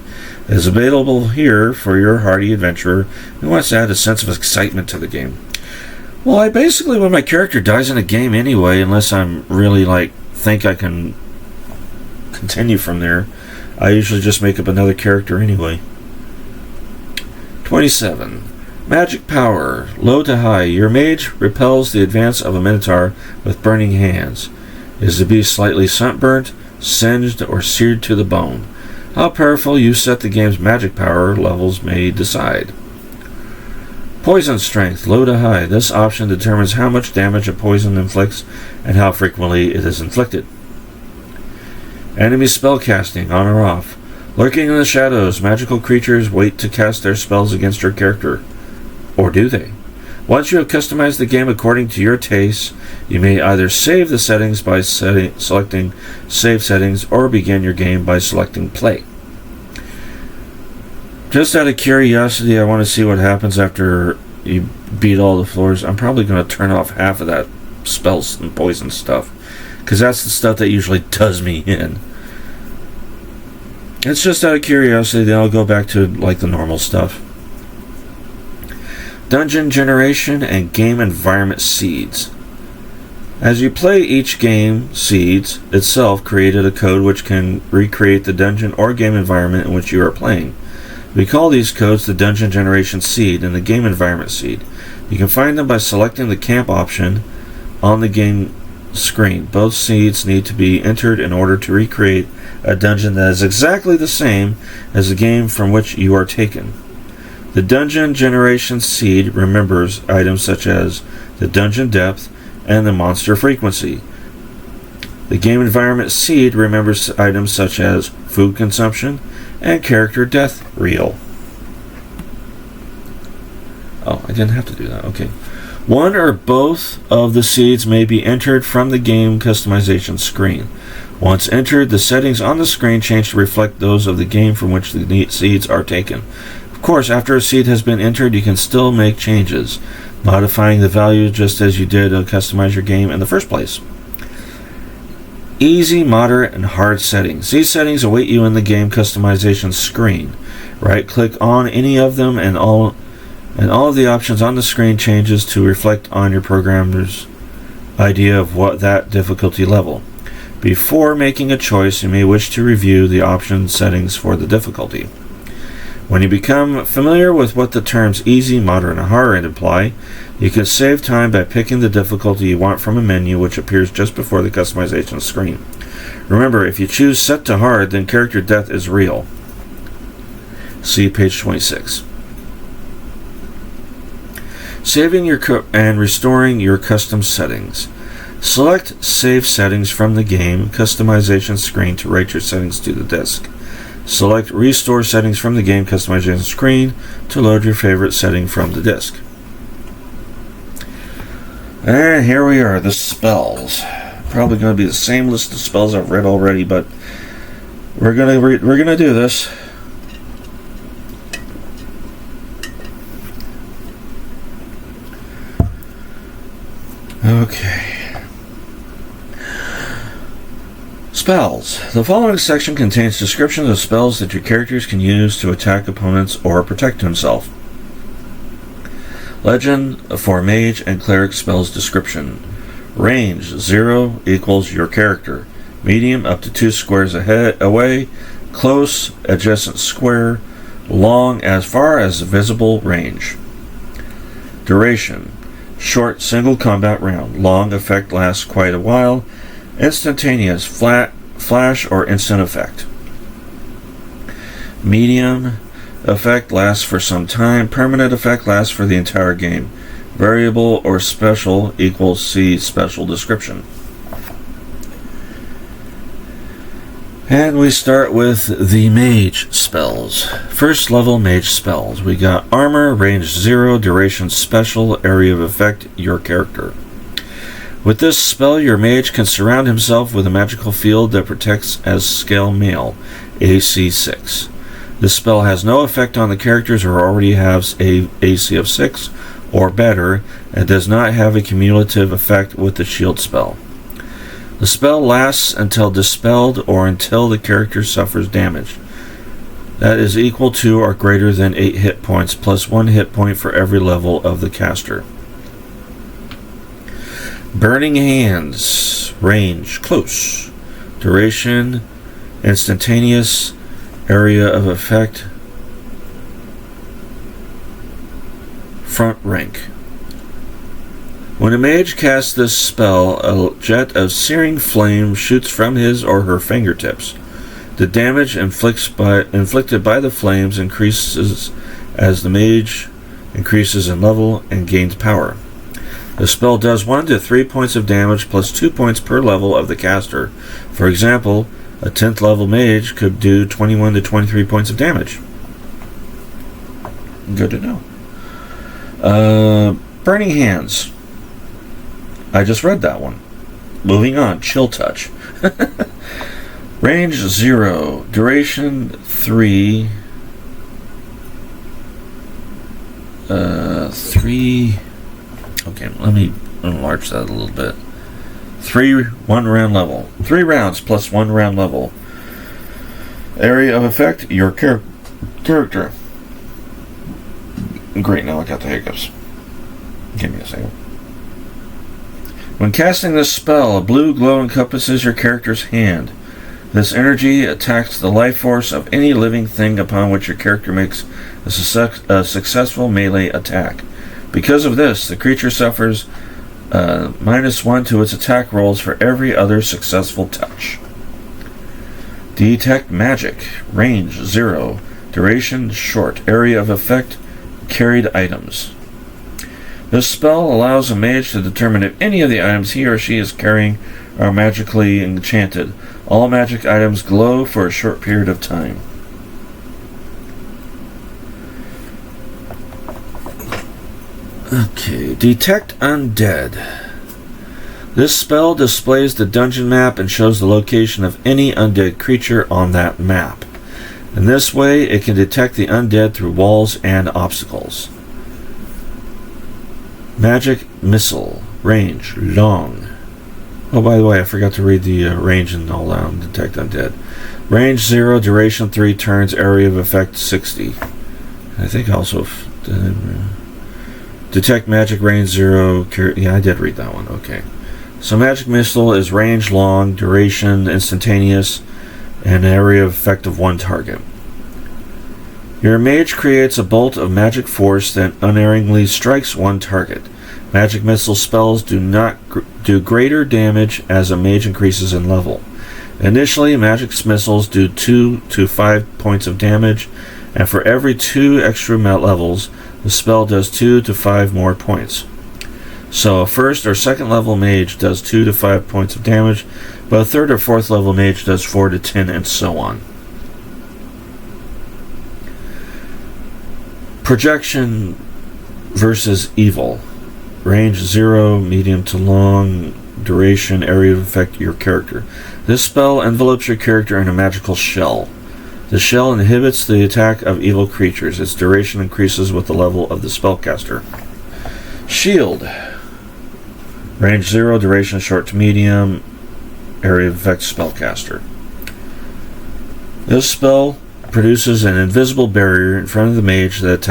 It is available here for your hardy adventurer who wants to add a sense of excitement to the game. Well, I basically, when my character dies in a game anyway, unless I'm really think I can continue from there, I usually just make up another character anyway. 27. Magic power, low to high. Your mage repels the advance of a minotaur with burning hands. Is the beast slightly sunburnt, singed, or seared to the bone? How powerful you set the game's magic power levels may decide. Poison strength, low to high. This option determines how much damage a poison inflicts and how frequently it is inflicted. Enemy spellcasting, on or off. Lurking in the shadows, magical creatures wait to cast their spells against your character. Or do they? Once you have customized the game according to your tastes, you may either save the settings by selecting Save Settings or begin your game by selecting Play. Just out of curiosity, I want to see what happens after you beat all the floors. I'm probably going to turn off half of that spells and poison stuff, because that's the stuff that usually does me in. It's just out of curiosity, then I'll go back to the normal stuff. Dungeon generation and game environment seeds. As you play each game, Seeds itself created a code which can recreate the dungeon or game environment in which you are playing. We call these codes the Dungeon Generation Seed and the Game Environment Seed. You can find them by selecting the camp option on the game screen. Both seeds need to be entered in order to recreate a dungeon that is exactly the same as the game from which you are taken. The Dungeon Generation Seed remembers items such as the dungeon depth and the monster frequency. The Game Environment Seed remembers items such as food consumption and character death reel. Oh, I didn't have to do that. Okay. One or both of the seeds may be entered from the game customization screen. Once entered, the settings on the screen change to reflect those of the game from which the seeds are taken. Of course, after a seed has been entered, you can still make changes, modifying the value just as you did to customize your game in the first place. Easy, moderate, and hard settings. These settings await you in the game customization screen. Right-click on any of them, and all of the options on the screen changes to reflect on your programmer's idea of what that difficulty level. Before making a choice, you may wish to review the option settings for the difficulty. When you become familiar with what the terms easy, moderate, and hard imply, you can save time by picking the difficulty you want from a menu which appears just before the customization screen. Remember, if you choose set to hard, then character death is real. See page 26. Saving and restoring your custom settings. Select Save Settings from the game customization screen to write your settings to the disk. Select Restore Settings from the game customization screen to load your favorite setting from the disk. And here we are, the spells. Probably going to be the same list of spells I've read already, but we're gonna do this. Okay. Spells. The following section contains descriptions of spells that your characters can use to attack opponents or protect himself. Legend for Mage and Cleric spells description. Range 0 equals your character. Medium up to 2 squares away. close, adjacent square, long as far as visible range. Duration: short single combat round. Long effect lasts quite a while. Instantaneous flash or instant effect. Medium effect lasts for some time. Permanent effect lasts for the entire game. Variable or special equals see special description. And we start with the mage spells. First level mage spells. We got armor, range 0, duration special, area of effect, your character. With this spell, your mage can surround himself with a magical field that protects as scale mail, AC 6. This spell has no effect on the characters who already have a AC of 6 or better, and does not have a cumulative effect with the shield spell. The spell lasts until dispelled or until the character suffers damage. That is equal to or greater than 8 hit points plus 1 hit point for every level of the caster. Burning Hands. Range close. Duration instantaneous. Area of effect front rank. When a mage casts this spell, a jet of searing flame shoots from his or her fingertips. The damage inflicted by the flames increases as the mage increases in level and gains power. The spell does 1 to 3 points of damage plus 2 points per level of the caster. For example, a 10th level mage could do 21 to 23 points of damage. Good to know. Burning Hands. I just read that one. Moving on, Chill Touch. Range 0, duration 3. 3. Okay, let me enlarge that a little bit. 3 1-round level. 3 rounds plus 1 round level. Area of effect, your character. Great, now I got the hiccups. Give me a second. When casting this spell, a blue glow encompasses your character's hand. This energy attacks the life force of any living thing upon which your character makes a successful melee attack. Because of this, the creature suffers -1 to its attack rolls for every other successful touch. Detect Magic. Range 0. Duration short. Area of effect carried items. This spell allows a mage to determine if any of the items he or she is carrying are magically enchanted. All magic items glow for a short period of time. Okay, Detect Undead. This spell displays the dungeon map and shows the location of any undead creature on that map. In this way, it can detect the undead through walls and obstacles. Magic Missile. Range long. Oh, by the way, I forgot to read the range and all down. Detect Undead. Range 0, duration 3 turns, area of effect 60. I think also Detect Magic, range 0. Yeah, I did read that one. Okay. So Magic Missile is range long, duration instantaneous, and area of effect of 1 target. Your mage creates a bolt of magic force that unerringly strikes 1 target. Magic missile spells do not do greater damage as a mage increases in level. Initially, magic missiles do 2 to 5 points of damage, and for every 2 extra levels, the spell does 2 to 5 more points. So a 1st or 2nd level mage does 2 to 5 points of damage, but a 3rd or 4th level mage does 4 to 10, and so on. Projection versus Evil. Range 0, medium to long, duration, area of effect, your character. This spell envelopes your character in a magical shell. The shell inhibits the attack of evil creatures. Its duration increases with the level of the spellcaster. Shield. Range 0, duration short to medium, area of effect, spellcaster. This spell produces an invisible barrier in front of the mage that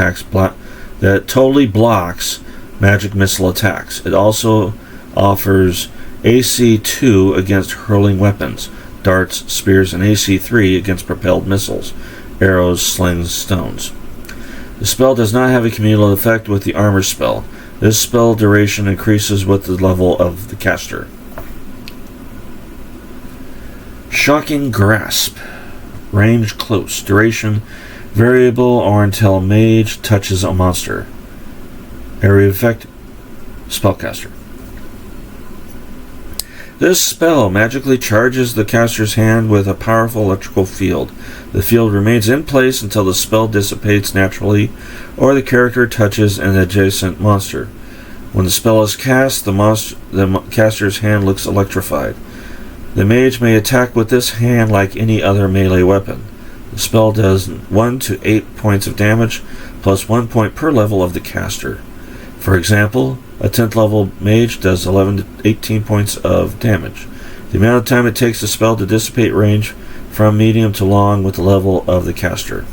that totally blocks magic missile attacks. It also offers AC 2 against hurling weapons. darts, spears, and AC 3 against propelled missiles, arrows, slings, stones. The spell does not have a cumulative effect with the armor spell. This spell duration increases with the level of the caster. Shocking Grasp. Range close. Duration variable or until mage touches a monster. Area of effect spellcaster. This spell magically charges the caster's hand with a powerful electrical field. The field remains in place until the spell dissipates naturally or the character touches an adjacent monster. When the spell is cast, the caster's hand looks electrified. The mage may attack with this hand like any other melee weapon. The spell does 1 to 8 points of damage, plus 1 point per level of the caster. For example, a 10th level mage does 11 to 18 points of damage. The amount of time it takes the spell to dissipate range from medium to long with the level of the caster.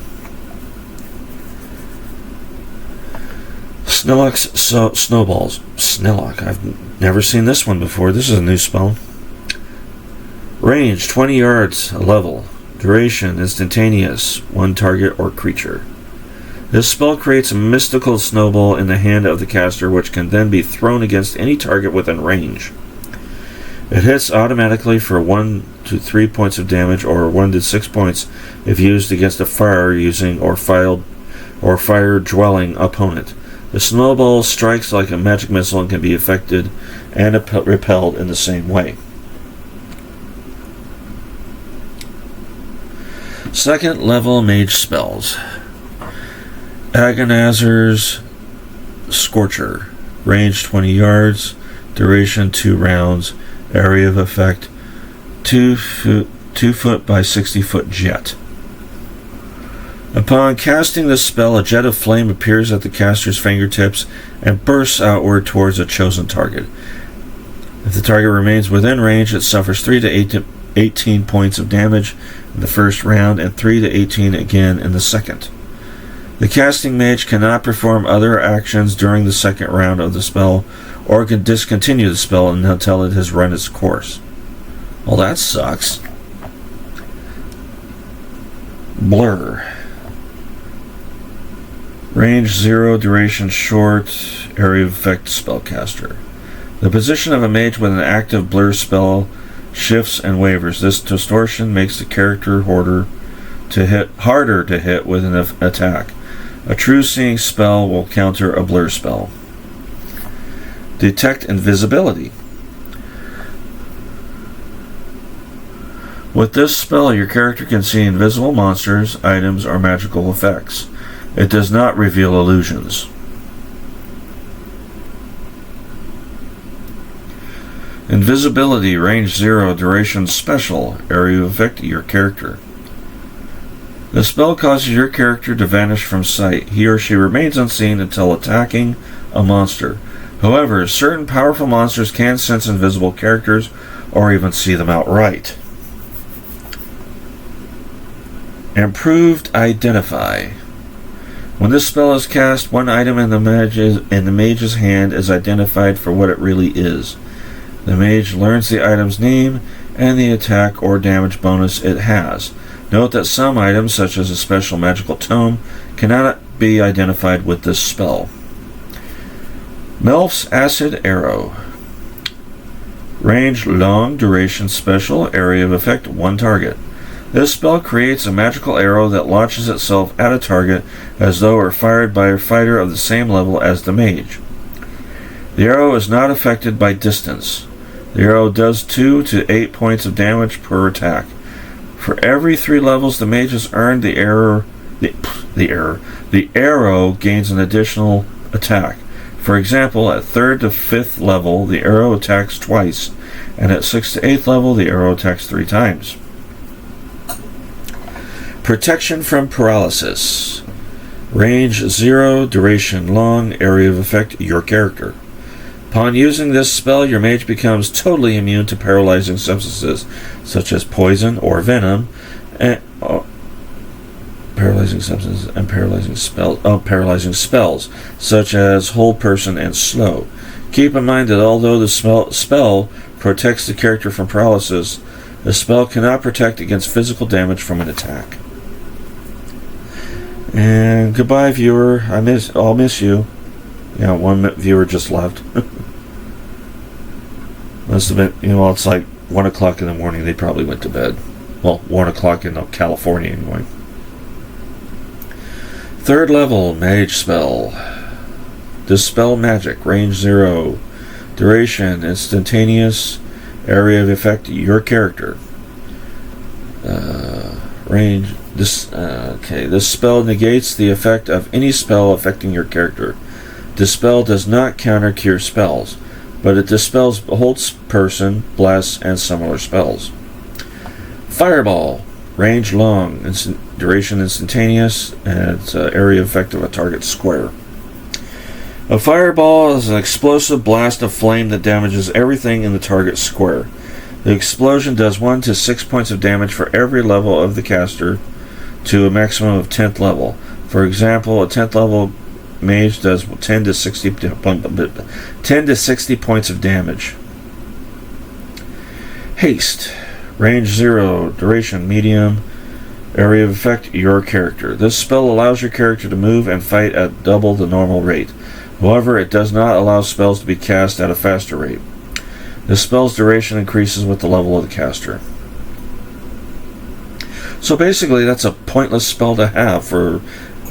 Snillock's Snowballs. Snillock. I've never seen this one before. This is a new spell. Range 20 yards, a level. Duration instantaneous, one target or creature. This spell creates a mystical snowball in the hand of the caster which can then be thrown against any target within range. It hits automatically for 1 to 3 points of damage or 1 to 6 points if used against a fire-using or fire-dwelling opponent. The snowball strikes like a magic missile and can be affected and repelled in the same way. Second level mage spells. Agonizer's Scorcher. Range 20 yards. Duration 2 rounds. Area of effect 2 foot by 60 foot jet. Upon casting this spell, a jet of flame appears at the caster's fingertips and bursts outward towards a chosen target. If the target remains within range, it suffers 3 to 18 points of damage in the first round and 3 to 18 again in the second. The casting mage cannot perform other actions during the second round of the spell or can discontinue the spell until it has run its course. Well, that sucks. Blur. Range 0, duration short, area of effect spellcaster. The position of a mage with an active blur spell shifts and wavers. This distortion makes the character harder to hit with an attack. A true seeing spell will counter a blur spell. Detect invisibility. With this spell, your character can see invisible monsters, items, or magical effects. It does not reveal illusions. Invisibility, range 0, duration special, area of effect your character. The spell causes your character to vanish from sight. He or she remains unseen until attacking a monster. However, certain powerful monsters can sense invisible characters or even see them outright. Improved Identify. When this spell is cast, one item in the mage's hand is identified for what it really is. The mage learns the item's name and the attack or damage bonus it has. Note that some items, such as a special magical tome, cannot be identified with this spell. Melf's Acid Arrow. Range long, duration special, area of effect 1 target. This spell creates a magical arrow that launches itself at a target as though it were fired by a fighter of the same level as the mage. The arrow is not affected by distance. The arrow does 2 to 8 points of damage per attack. For every 3 levels the mage has earned, the arrow gains an additional attack. For example, at 3rd to 5th level, the arrow attacks twice, and at 6th to 8th level, the arrow attacks 3 times. Protection from Paralysis. Range 0, duration long, area of effect your character. Upon using this spell, your mage becomes totally immune to paralyzing substances, such as poison or venom, and paralyzing spells, such as hold person and slow. Keep in mind that although the spell protects the character from paralysis, The spell cannot protect against physical damage from an attack. And goodbye, viewer. I'll miss you. Yeah, one viewer just left. Must have been, it's like 1 o'clock in the morning. They probably went to bed. Well, 1 o'clock in California anyway. 3rd level, Mage Spell. Dispel Magic, range 0. Duration, instantaneous. Area of effect, your character. Range, this spell negates the effect of any spell affecting your character. Dispel does not counter cure spells, but it dispels holds person, bless, and similar spells. Fireball, range long, duration instantaneous, and it's area effect of a target square. A fireball is an explosive blast of flame that damages everything in the target square. The explosion does 1 to 6 points of damage for every level of the caster to a maximum of 10th level. For example, a 10th level mage does 10 to 60 points of damage. Haste. Range 0. Duration medium. Area of effect, your character. This spell allows your character to move and fight at double the normal rate. However, it does not allow spells to be cast at a faster rate. The spell's duration increases with the level of the caster. So basically, that's a pointless spell to have for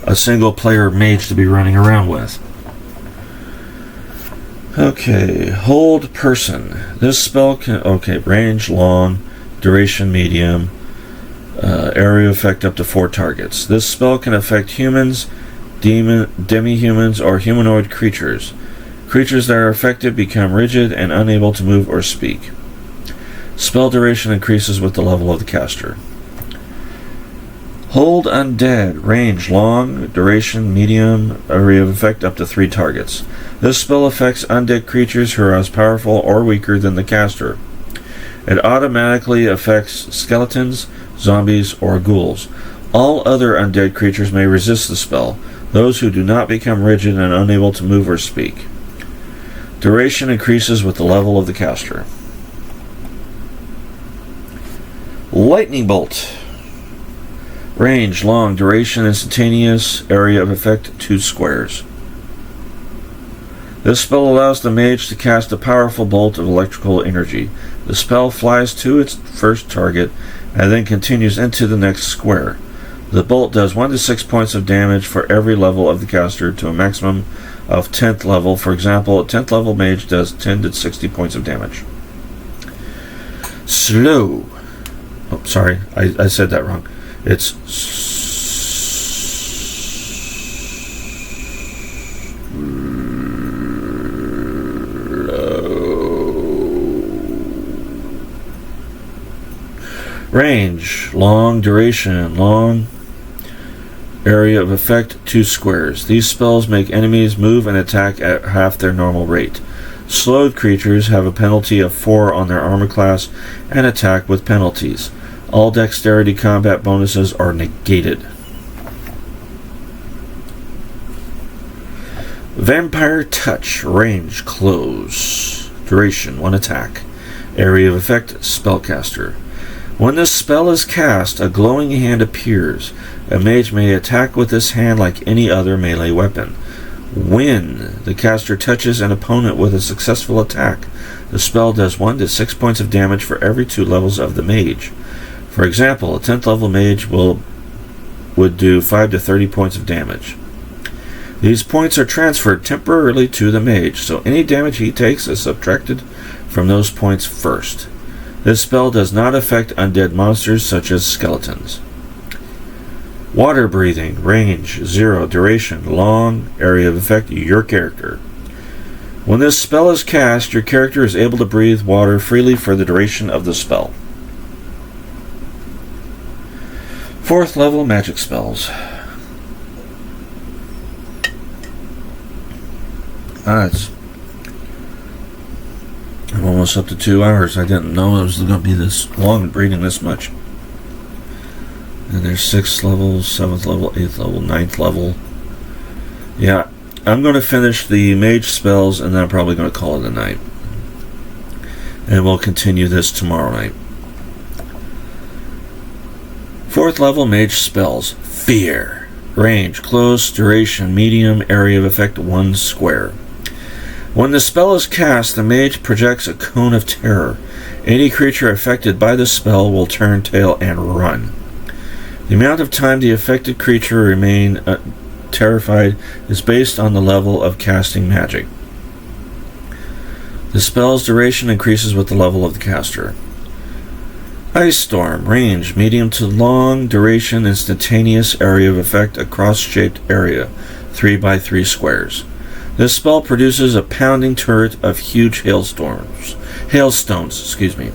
a single player mage to be running around with. Okay, hold person. This spell can... Okay, range long, duration medium, area effect up to 4 targets. This spell can affect humans, demi-humans, or humanoid creatures. Creatures that are affected become rigid and unable to move or speak. Spell duration increases with the level of the caster. Hold undead. Range long, duration medium, area of effect up to 3 targets. This spell affects undead creatures who are as powerful or weaker than the caster. It automatically affects skeletons, zombies, or ghouls. All other undead creatures may resist the spell, those who do not become rigid and unable to move or speak. Duration increases with the level of the caster. Lightning Bolt. Range long, duration instantaneous, area of effect 2 squares. This spell allows the mage to cast a powerful bolt of electrical energy. The spell flies to its first target and then continues into the next square. The bolt does 1 to 6 points of damage for every level of the caster to a maximum of 10th level. For example, a 10th level mage does 10 to 60 points of damage. Slow. Oh, sorry, I said that wrong. It's range, long, duration, long, area of effect 2 squares. These spells make enemies move and attack at half their normal rate. Slowed creatures have a penalty of 4 on their armor class and attack with penalties. All dexterity combat bonuses are negated. Vampire Touch. Range, close. Duration, 1 attack. Area of effect, spellcaster. When this spell is cast, a glowing hand appears. A mage may attack with this hand like any other melee weapon. When the caster touches an opponent with a successful attack, the spell does 1 to 6 points of damage for every 2 levels of the mage. For example, a 10th level mage would do 5 to 30 points of damage. These points are transferred temporarily to the mage, so any damage he takes is subtracted from those points first. This spell does not affect undead monsters such as skeletons. Water breathing, range, 0, duration, long, area of effect, your character. When this spell is cast, your character is able to breathe water freely for the duration of the spell. 4th level magic spells. I'm almost up to 2 hours. I didn't know it was going to be this long, reading this much. And there's 6th level, 7th level, 8th level, 9th level. Yeah, I'm going to finish the mage spells and then I'm probably going to call it a night. And we'll continue this tomorrow night. 4th level mage spells. Fear. Range, close, duration, medium, area of effect 1 square. When the spell is cast, the mage projects a cone of terror. Any creature affected by the spell will turn tail and run. The amount of time the affected creature remain terrified is based on the level of casting magic. The spell's duration increases with the level of the caster. Ice Storm. Range, medium to long, duration, instantaneous, area of effect, a cross-shaped area, 3 by 3 squares. This spell produces a pounding turret of huge hailstones. The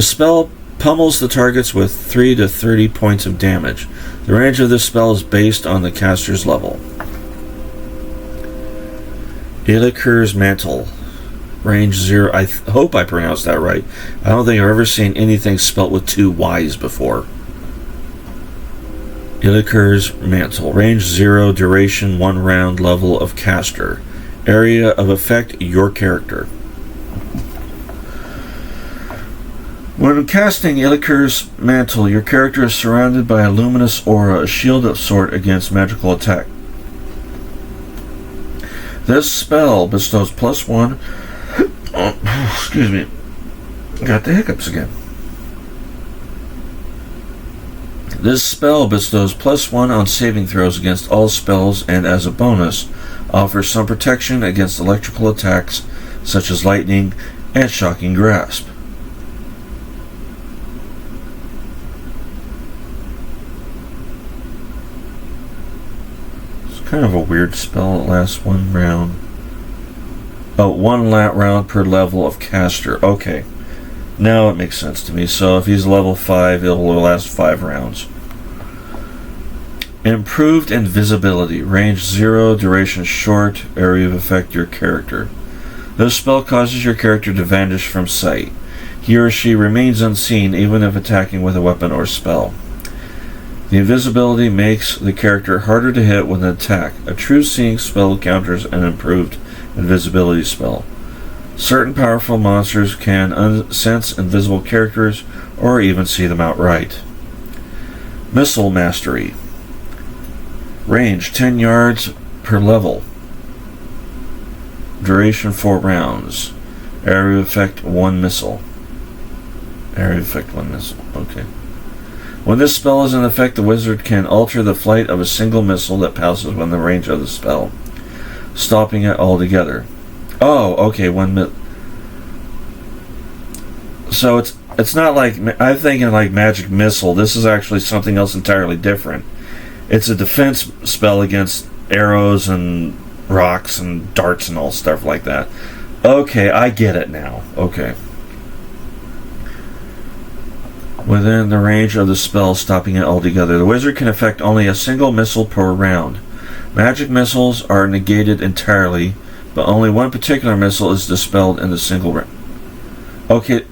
spell pummels the targets with 3 to 30 points of damage. The range of this spell is based on the caster's level. Illiker's Mantle. Range 0. I hope I pronounced that right. I don't think I've ever seen anything spelt with 2 Y's before. Illiker's Mantle. Range 0, duration 1 round, level of caster. Area of effect, your character. When casting Illiker's Mantle, your character is surrounded by a luminous aura, a shield of sort against magical attack. This spell bestows +1. Excuse me. Got the hiccups again. This spell bestows +1 on saving throws against all spells and, as a bonus, offers some protection against electrical attacks such as lightning and shocking grasp. It's kind of a weird spell. It lasts 1 round. Oh, 1 round per level of caster. Okay. Now it makes sense to me. So if he's level 5, it will last 5 rounds. Improved Invisibility. Range 0, duration short, area of effect your character. This spell causes your character to vanish from sight. He or she remains unseen even if attacking with a weapon or spell. The invisibility makes the character harder to hit with an attack. A true seeing spell counters an improved invisibility spell. Certain powerful monsters can sense invisible characters or even see them outright. Missile Mastery. Range 10 yards per level. Duration 4 rounds. Area of effect 1 missile. Area of effect 1 missile. Okay. When this spell is in effect, the wizard can alter the flight of a single missile that passes within the range of the spell, stopping it altogether. Oh, okay. So it's not like I'm thinking like magic missile. This is actually something else entirely different. It's a defense spell against arrows and rocks and darts and all stuff like that. Okay, I get it now. Okay. Within the range of the spell, stopping it altogether. The wizard can affect only a single missile per round. Magic missiles are negated entirely, but only one particular missile is dispelled in the single round. Okay.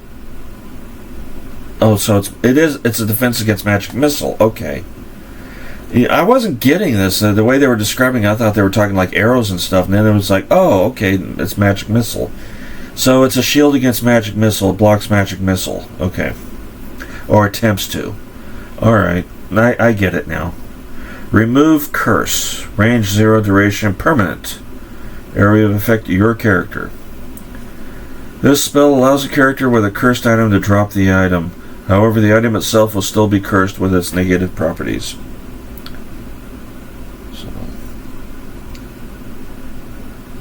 Oh, so it's a defense against magic missile. Okay. Yeah, I wasn't getting this. The way they were describing it, I thought they were talking like arrows and stuff, and then it was like, oh, okay, it's magic missile. So it's a shield against magic missile. It blocks magic missile. Okay. Or attempts to. Alright. I get it now. Remove Curse. Range 0, duration permanent. Area of effect your character. This spell allows a character with a cursed item to drop the item. However, the item itself will still be cursed with its negative properties. So,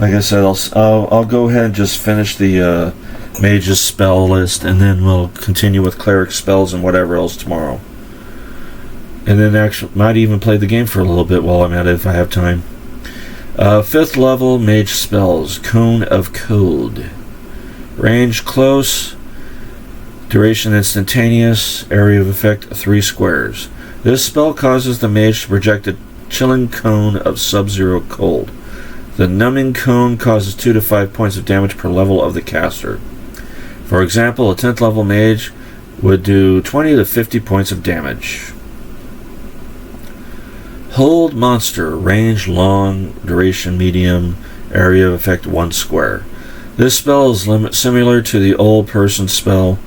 like I said, I'll go ahead and just finish the mage's spell list, and then we'll continue with cleric spells and whatever else tomorrow. And then actually might even play the game for a little bit while I'm at it if I have time. 5th level mage spells. Cone of Cold. Range close. Duration instantaneous. Area of effect 3 squares. This spell causes the mage to project a chilling cone of sub-zero cold. The numbing cone causes 2 to 5 points of damage per level of the caster. For example, a 10th level mage would do 20 to 50 points of damage. Hold Monster. Range long, duration medium, area of effect 1 square. This spell is similar to the Old Person spell.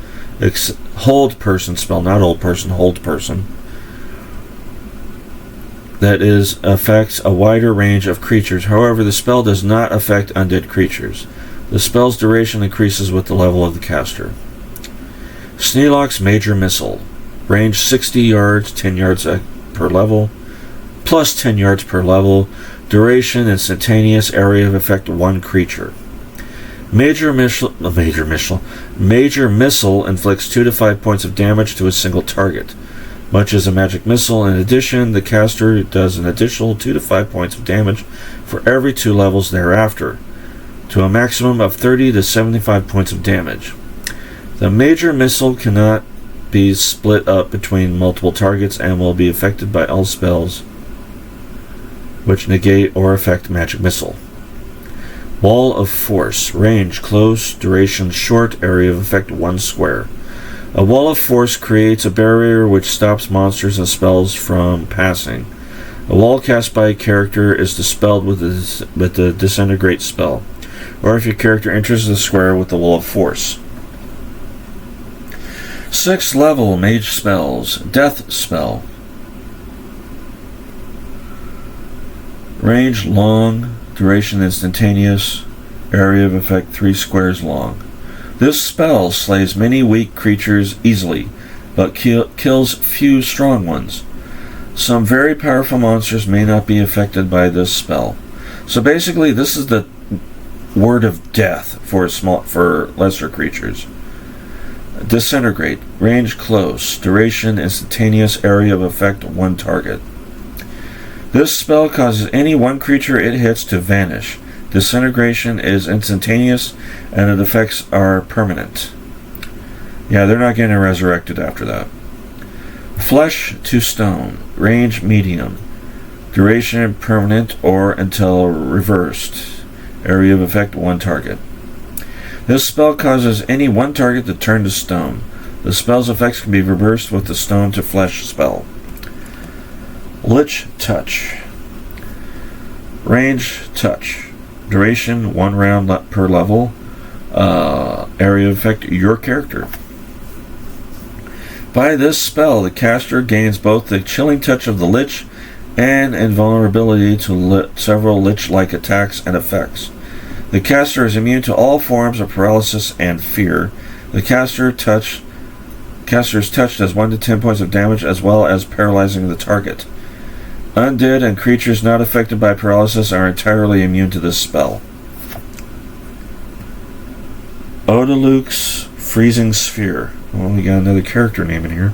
Hold Person spell, not Old Person, Hold Person. that is affects a wider range of creatures. However, the spell does not affect undead creatures. The spell's duration increases with the level of the caster. Sneeloc's Major Missile. Range 60 yards, 10 yards per level, plus 10 yards per level. Duration instantaneous. Area of effect 1 creature. Major missile inflicts 2 to 5 points of damage to a single target. Much as a magic missile, in addition, the caster does an additional 2 to 5 points of damage for every 2 levels thereafter, to a maximum of 30 to 75 points of damage. The major missile cannot be split up between multiple targets and will be affected by all spells which negate or affect magic missile. Wall of Force. Range close, duration short, area of effect 1 square. A wall of force creates a barrier which stops monsters and spells from passing. A wall cast by a character is dispelled with the disintegrate spell, or if your character enters the square with the wall of force. 6th level mage spells. Death spell. Range long, duration instantaneous, area of effect 3 squares long. This spell slays many weak creatures easily, but kills few strong ones. Some very powerful monsters may not be affected by this spell. So basically, this is the word of death for lesser creatures. Disintegrate. Range close. Duration instantaneous. Area of effect 1 target. This spell causes any one creature it hits to vanish. Disintegration is instantaneous, and its effects are permanent. Yeah, they're not getting resurrected after that. Flesh to stone. Range medium. Duration permanent or until reversed. Area of effect 1 target. This spell causes any one target to turn to stone. The spell's effects can be reversed with the stone to flesh spell. Lich Touch. Range touch. Duration 1 round per level. Area of effect your character. By this spell, the caster gains both the chilling touch of the Lich and invulnerability to several Lich-like attacks and effects. The caster is immune to all forms of paralysis and fear. The caster's touch does 1 to 10 points of damage, as well as paralyzing the target. Undead and creatures not affected by paralysis are entirely immune to this spell. Odaluk's Freezing Sphere. Well, we got another character name in here.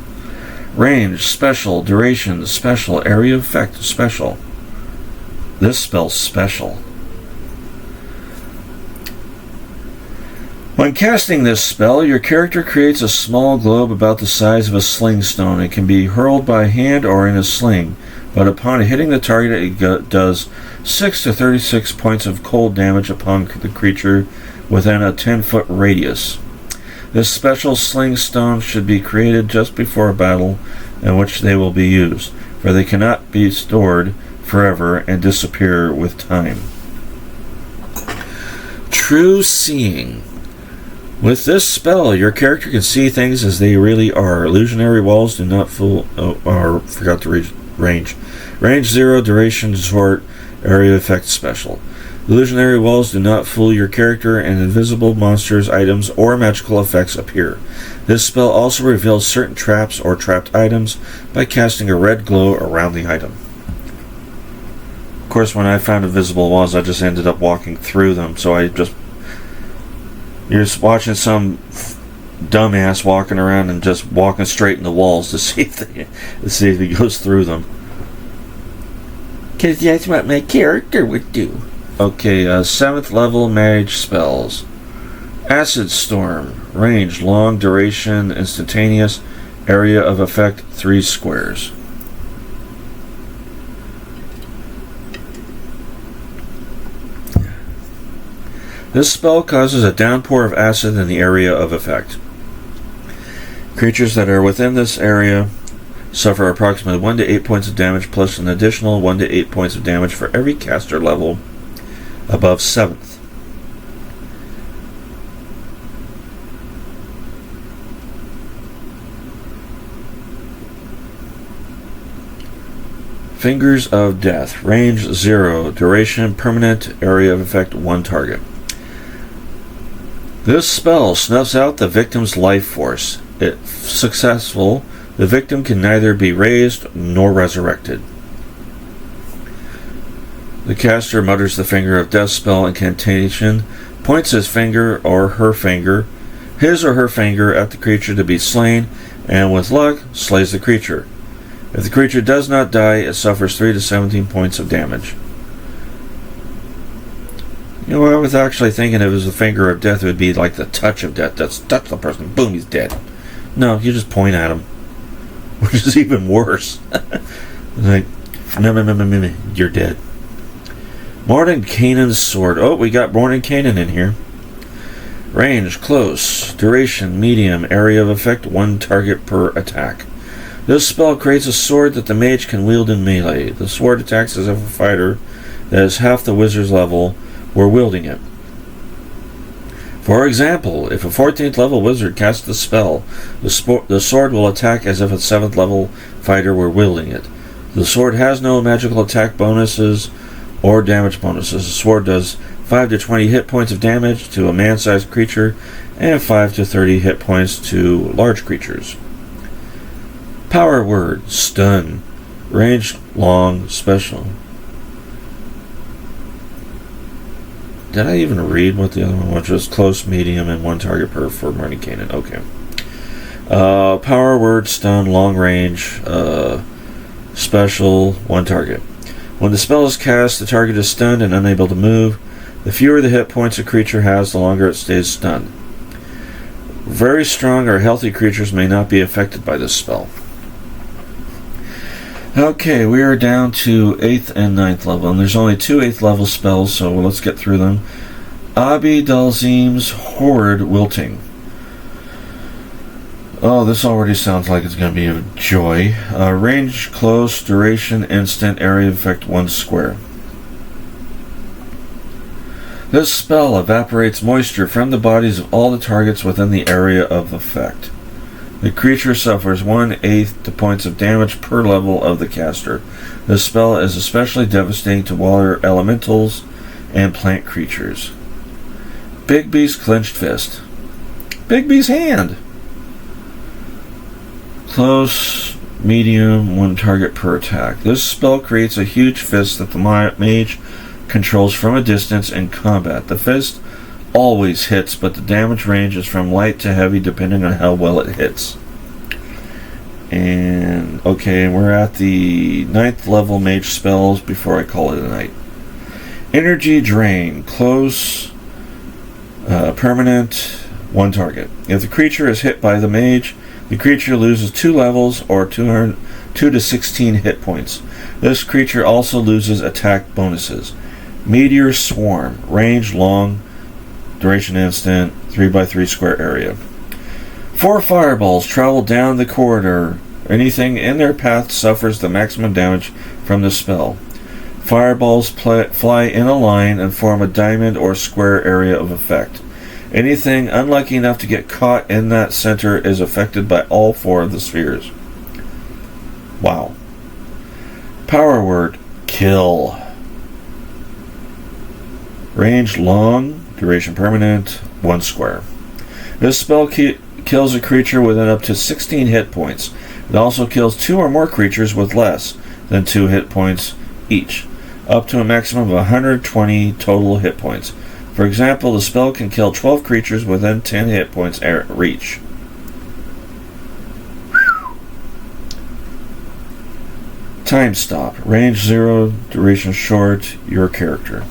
Range, special, duration, special, area of effect, special. This spell's special. When casting this spell, your character creates a small globe about the size of a sling stone. It can be hurled by hand or in a sling, but upon hitting the target, it does 6 to 36 points of cold damage upon the creature within a 10-foot radius. This special sling stone should be created just before a battle in which they will be used, for they cannot be stored forever and disappear with time. True Seeing. With this spell, your character can see things as they really are. Illusionary walls do not fool... forgot to read range. Range 0, duration short, area effect special. Illusionary walls do not fool your character, and invisible monsters, items, or magical effects appear. This spell also reveals certain traps or trapped items by casting a red glow around the item. Of course, when I found invisible walls, I just ended up walking through them, so you're just watching some dumbass walking around and just walking straight in the walls to see if he goes through them. Because that's what my character would do. Okay, 7th level mage spells. Acid Storm. Range, long, duration, instantaneous, area of effect 3 squares. This spell causes a downpour of acid in the area of effect. Creatures that are within this area suffer approximately 1 to 8 points of damage, plus an additional 1 to 8 points of damage for every caster level above 7th. Fingers of Death. Range 0. Duration permanent. Area of effect 1 target. This spell snuffs out the victim's life force. If successful, the victim can neither be raised nor resurrected. The caster mutters the Finger of Death spell incantation, points his or her finger, his or her finger at the creature to be slain, and with luck, slays the creature. If the creature does not die, it suffers 3 to 17 points of damage. You know, I was actually thinking if it was the Finger of Death, it would be like the touch of death. That's touch the person, boom, he's dead. No, you just point at him, which is even worse. Like, no, you're dead. Mordenkainen's sword. Oh, we got Mordenkainen in here. Range, close. Duration, medium. Area of effect, 1 target per attack. This spell creates a sword that the mage can wield in melee. The sword attacks as if a fighter that is half the wizard's level were wielding it. For example, if a 14th level wizard casts the spell, the sword will attack as if a 7th level fighter were wielding it. The sword has no magical attack bonuses or damage bonuses. The sword does 5 to 20 hit points of damage to a man-sized creature and 5 to 30 hit points to large creatures. Power word, stun. Range, long, special. Did I even read what the other one was? Which was close, medium, and 1 target per for Mordenkainen. Okay. Power word, stun, long range, special, 1 target. When the spell is cast, the target is stunned and unable to move. The fewer the hit points a creature has, the longer it stays stunned. Very strong or healthy creatures may not be affected by this spell. Okay, we are down to 8th and 9th level, and there's only 2 8th level spells, so let's get through them. Abi Dalzim's Horrid Wilting. Oh, this already sounds like it's going to be a joy. Range, close, duration, instant, area of effect 1 square. This spell evaporates moisture from the bodies of all the targets within the area of effect. The creature suffers 1/8 the points of damage per level of the caster. This spell is especially devastating to water elementals and plant creatures. Bigby's Clenched Fist. Bigby's Hand. Close, medium, 1 target per attack. This spell creates a huge fist that the mage controls from a distance in combat. The fist always hits, but the damage range is from light to heavy depending on how well it hits. And okay, we're at the 9th level mage spells before I call it a night. Energy Drain, close, permanent, 1 target. If the creature is hit by the mage, the creature loses 2 levels or 2 to 16 hit points. This creature also loses attack bonuses. Meteor Swarm, range, long, duration instant, 3x3 square area. 4 fireballs travel down the corridor. Anything in their path suffers the maximum damage from the spell. Fireballs fly in a line and form a diamond or square area of effect. Anything unlucky enough to get caught in that center is affected by all 4 of the spheres. Wow. Power word, kill. Range, long, duration permanent, 1 square. This spell kills a creature within up to 16 hit points. It also kills 2 or more creatures with less than 2 hit points each, up to a maximum of 120 total hit points. For example, the spell can kill 12 creatures within 10 hit points reach. Time stop. Range 0, duration short, your character.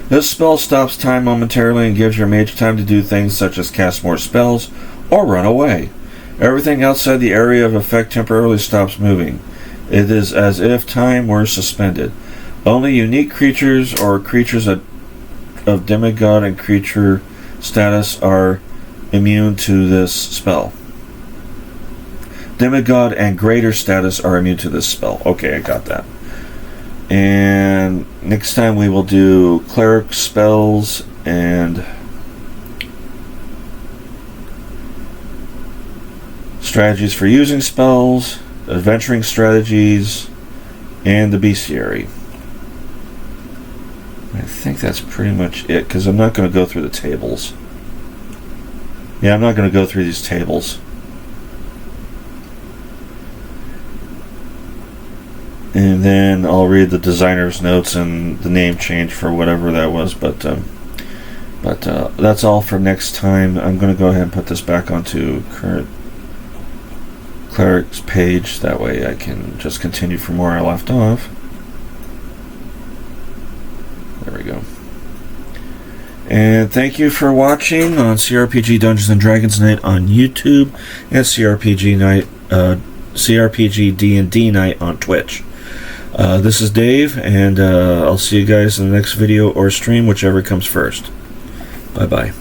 This spell stops time momentarily and gives your mage time to do things such as cast more spells or run away. Everything outside the area of effect temporarily stops moving. It is as if time were suspended. Only unique creatures or creatures of demigod and creature status are immune to this spell. Demigod and greater status are immune to this spell. Okay, I got that. And next time we will do cleric spells and strategies for using spells. adventuring strategies, and the bestiary. I think that's pretty much it, because I'm not going to go through the tables. Yeah, I'm not going to go through these tables. And then I'll read the designer's notes and the name change for whatever that was, but that's all for next time. I'm going to go ahead and put this back onto current cleric's page. That way I can just continue from where I left off. There we go. And thank you for watching on CRPG Dungeons and Dragons Night on YouTube and CRPG D&D Night on Twitch. This is Dave, and I'll see you guys in the next video or stream, whichever comes first. Bye-bye.